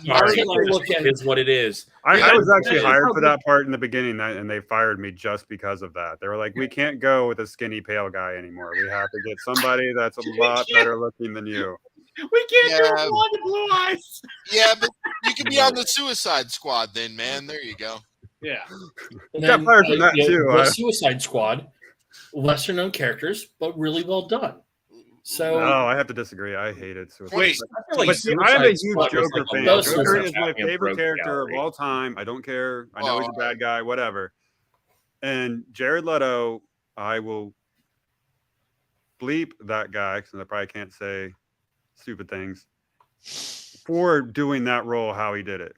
Sorry, take a look at is what it is. I was actually Yeah, hired it's for that part in the beginning, and they fired me just because of that. They were like, "We can't go with a skinny, pale guy anymore. We have to get somebody that's a lot better looking than you." We can't do Yeah. a blonde and blue eyes. Yeah, but you can be on the Suicide Squad then, man. There you go. Yeah. and Got fired from that, you know, too. the Suicide Squad, lesser known characters, but really well done. So No, I have to disagree. I hated Suicide Wait, Squad. I feel like But see, I'm a Suicide huge Squad was Joker like a fan. low Joker Suicide is my Batman favorite rogue character of gallery. all time. I don't care. I know he's a Oh, bad guy, whatever. And Jared Leto, I will bleep that guy because I probably can't say stupid things for doing that role how he did it.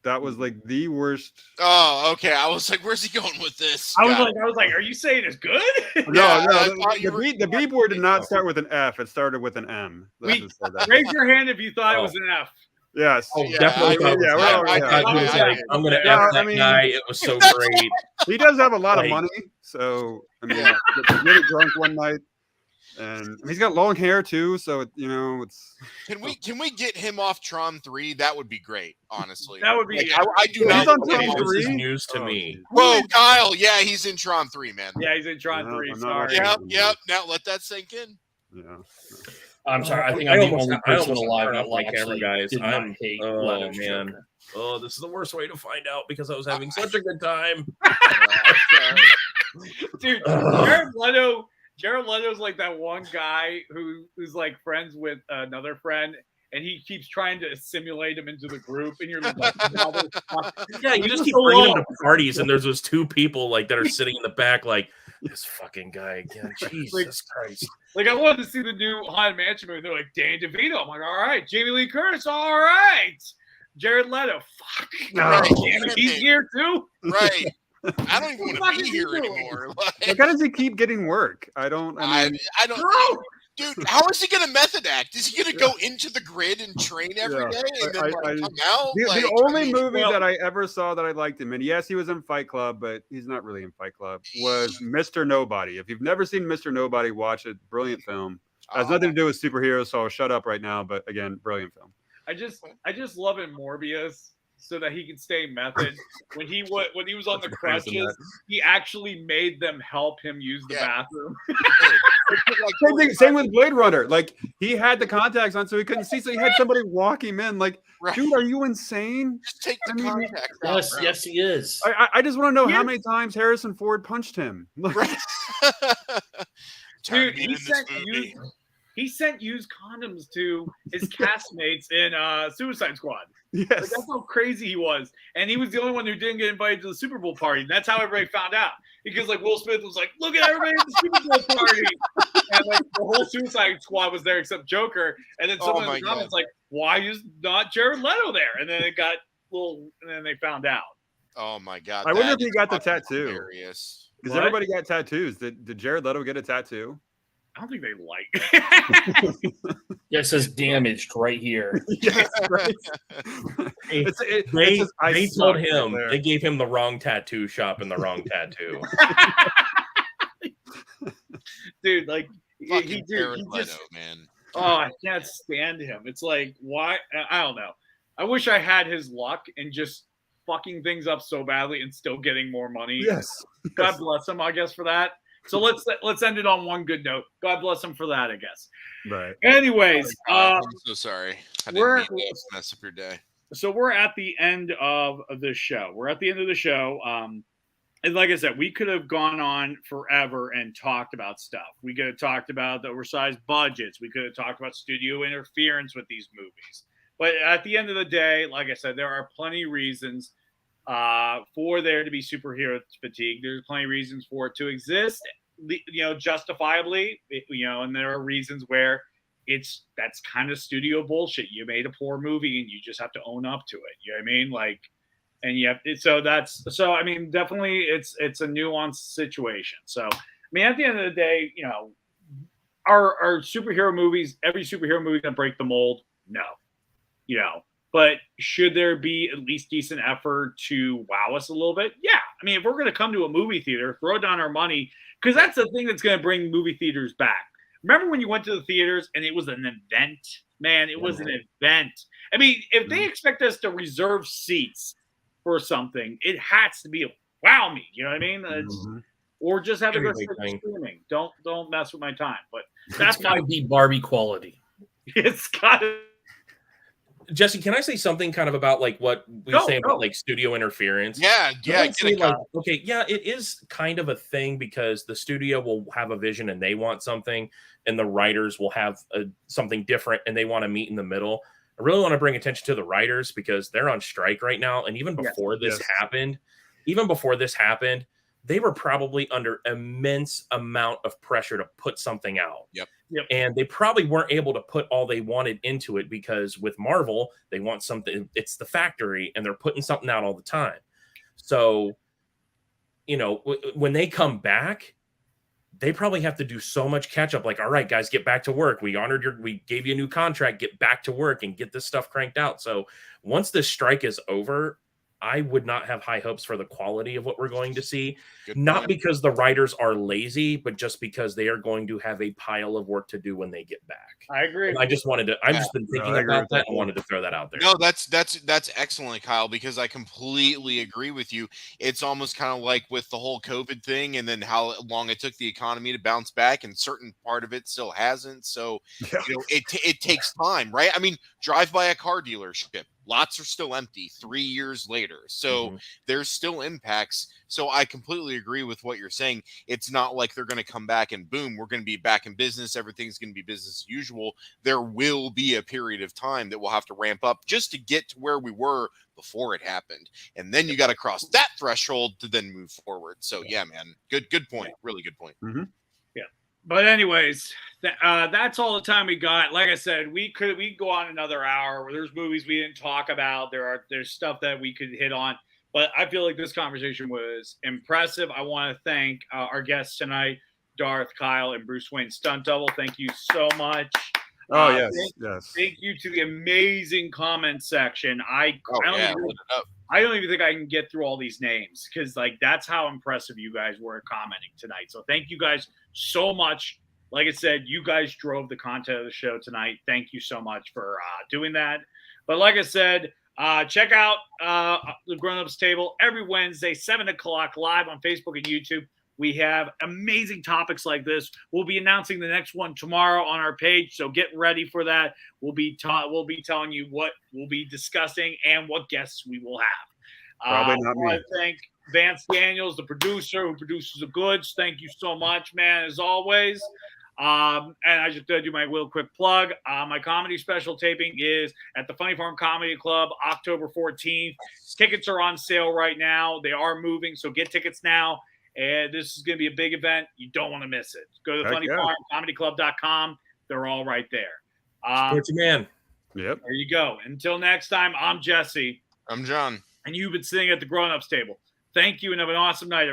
That was like the worst. Oh, okay. I was like, where's he going with this? I was God. like, are you saying it's good? No, Yeah, no, I the, thought you the, were- B, the B board did not start with an F. It started with an M. Let's We- just say that. Raise your hand if you thought it was an F. Yes. Oh, Yeah, definitely. I- thought it was yeah, we're that. all- I yeah. thought he was Yeah. like, I'm gonna Yeah, F that I mean- guy. It was so great. He does have a lot of Like- money, so I mean, Yeah. gets really drunk one night, and he's got long hair too. So it's Can we get him off Tron 3? That would be great, honestly. That would be. Like, I do He's not. on want Tron him- This is 3? news to Oh, me. geez. Whoa, Kyle. Yeah, he's in Tron 3, man. Yeah, he's in Tron No, 3. I'm not Sorry. watching Yep. Now let that sink in. Yeah. I'm sorry. I think I'm the only I person almost alive turned that off my camera, actually guys. did not I'm hate oh Leto's man. Joker. Oh, this is the worst way to find out because I was having such a good time. Dude, Jared Leto's like that one guy who's like friends with another friend, and he keeps trying to assimilate him into the group, and you're like, Yeah, you This just is keep so bringing long. him to parties, and there's those two people like that are sitting in the back, like this fucking guy again. Jesus Christ! like I wanted to see the new Haunted Mansion movie. They're like Danny DeVito. I'm like, all right, Jamie Lee Curtis, all right, Jared Leto. Fuck, Right. damn it, he's here too. Right. I don't even What the want fuck to be is he here doing? anymore. Like, Like, how does he keep getting work? I don't. I mean, I don't. Bro, Dude, how is he going to method act? Is he going to go into the grid and train every Yeah. day and then I- come out? the Like, only I mean, movie well- that I ever saw that I liked him in, yes, he was in Fight Club, but he's not really in Fight Club, was Mr. Nobody. If you've never seen Mr. Nobody, watch it. Brilliant film. Has nothing to do with superheroes, so I'll shut up right now. But again, brilliant film. I just love in Morbius so that he can stay method. When he was on the That's a comparison, crutches, he actually made them help him use the Yeah. bathroom. Same with Blade Runner. Like he had the contacts on, so he couldn't see. So he had somebody walk him in. Like, Right. dude, are you insane? Just take the I mean, contacts out, Yes, bro. yes, he is. I just want to know how Yeah. many times Harrison Ford punched him. Like, Right. Tired Dude, of being in this movie. he sent used condoms to his castmates in Suicide Squad. Like, yes. that's how crazy he was. And he was the only one who didn't get invited to the Super Bowl party. And that's how everybody found out. Because like Will Smith was like, look at everybody at the Super Bowl party. And like the whole Suicide Squad was there except Joker. And then Oh someone my in the comments God. like, why is not Jared Leto there? And then it got and then they found out. Oh my god! I wonder that if he is got the fucking tattoo. hilarious. Because What? everybody got tattoos. Did Jared Leto get a tattoo? I don't think they like. Yeah, it says damaged right here. yes, right. Hey, It's- it- it They says, "I they suck" told right him there. they gave him the wrong tattoo shop and the wrong tattoo. Dude, like Fucking he Jared Leto, just man. oh, I can't stand him. It's like why I don't know. I wish I had his luck and just fucking things up so badly and still getting more money. Yes. God bless him, I guess, for that. So let's end it on one good note. God bless him for that, I guess. Right. Anyways, I'm so sorry. I we're- didn't mean to mess up your day. so we're at the end of the show. We're at the end of the show. And like I said, we could have gone on forever and talked about stuff. We could have talked about the oversized budgets. We could have talked about studio interference with these movies. But at the end of the day, like I said, there are plenty of reasons for there to be superhero fatigue. There's plenty of reasons for it to exist, justifiably, and there are reasons where that's kind of studio bullshit. You made a poor movie and you just have to own up to it. You know what I mean? Like, and you have, I mean, definitely it's a nuanced situation. So, I mean, at the end of the day, our superhero movies, every superhero movie can break the mold? No. But should there be at least decent effort to wow us a little bit? Yeah. I mean, if we're going to come to a movie theater, throw down our money, because that's the thing that's going to bring movie theaters back. Remember when you went to the theaters and it was an event? man, it was an event. I mean, if they expect us to reserve seats for something, it has to be a wow me. You know what I mean? Or just have to go streaming. Don't mess with my time. But that's 5D Barbie quality. It's got to. Jesse, can I say something kind of about like what we were saying about like studio interference? Yeah. Okay, yeah, it is kind of a thing because the studio will have a vision and they want something, and the writers will have something different and they want to meet in the middle. I really want to bring attention to the writers because they're on strike right now, and even before this happened, they were probably under immense amount of pressure to put something out. Yep. And they probably weren't able to put all they wanted into it because with Marvel, they want something. It's the factory, and they're putting something out all the time. So, you know, when they come back, they probably have to do so much catch up. Like, all right, guys, get back to work. We gave you a new contract. Get back to work and get this stuff cranked out. So once this strike is over, I would not have high hopes for the quality of what we're going to see. Not because the writers are lazy, but just because they are going to have a pile of work to do when they get back. I agree. And I've just been thinking about that and wanted to throw that out there. No, that's excellent, Kyle, because I completely agree with you. It's almost kind of like with the whole COVID thing and then how long it took the economy to bounce back, and certain part of it still hasn't. So, you know, it takes time, right? I mean, drive by a car dealership. Lots are still empty 3 years later. So there's still impacts. So I completely agree with what you're saying. It's not like they're going to come back and boom, we're going to be back in business. Everything's going to be business as usual. There will be a period of time that we'll have to ramp up just to get to where we were before it happened. And then you got to cross that threshold to then move forward. So yeah, man, good point. Really good point. Yeah. But anyways, that's all the time we got. Like I said, we go on another hour where there's movies we didn't talk about. There's stuff that we could hit on, but I feel like this conversation was impressive. I want to thank our guests tonight, Darth, Kyle, and Bruce Wayne Stunt Double. Thank you so much. Oh yes. Thank you to the amazing comment section. I don't even think I can get through all these names because like that's how impressive you guys were commenting tonight. So thank you guys so much. Like I said, you guys drove the content of the show tonight. Thank you so much for doing that. But like I said, check out the Grown Ups Table every Wednesday, 7 o'clock live on Facebook and YouTube. We have amazing topics like this. We'll be announcing the next one tomorrow on our page, so get ready for that. We'll be telling you what we'll be discussing and what guests we will have. Probably not me. I want to thank Vance Daniels, the producer who produces the goods. Thank you so much, man, as always. And I just do my real quick plug. My comedy special taping is at the Funny Farm Comedy Club, October 14th. Tickets are on sale right now. They are moving, so get tickets now. And this is going to be a big event. You don't want to miss it. Go to funnyfarmcomedyclub.com. They're all right there. Support your man. Yep. There you go. Until next time, I'm Jesse. I'm John. And you've been sitting at the Grown Ups Table. Thank you and have an awesome night.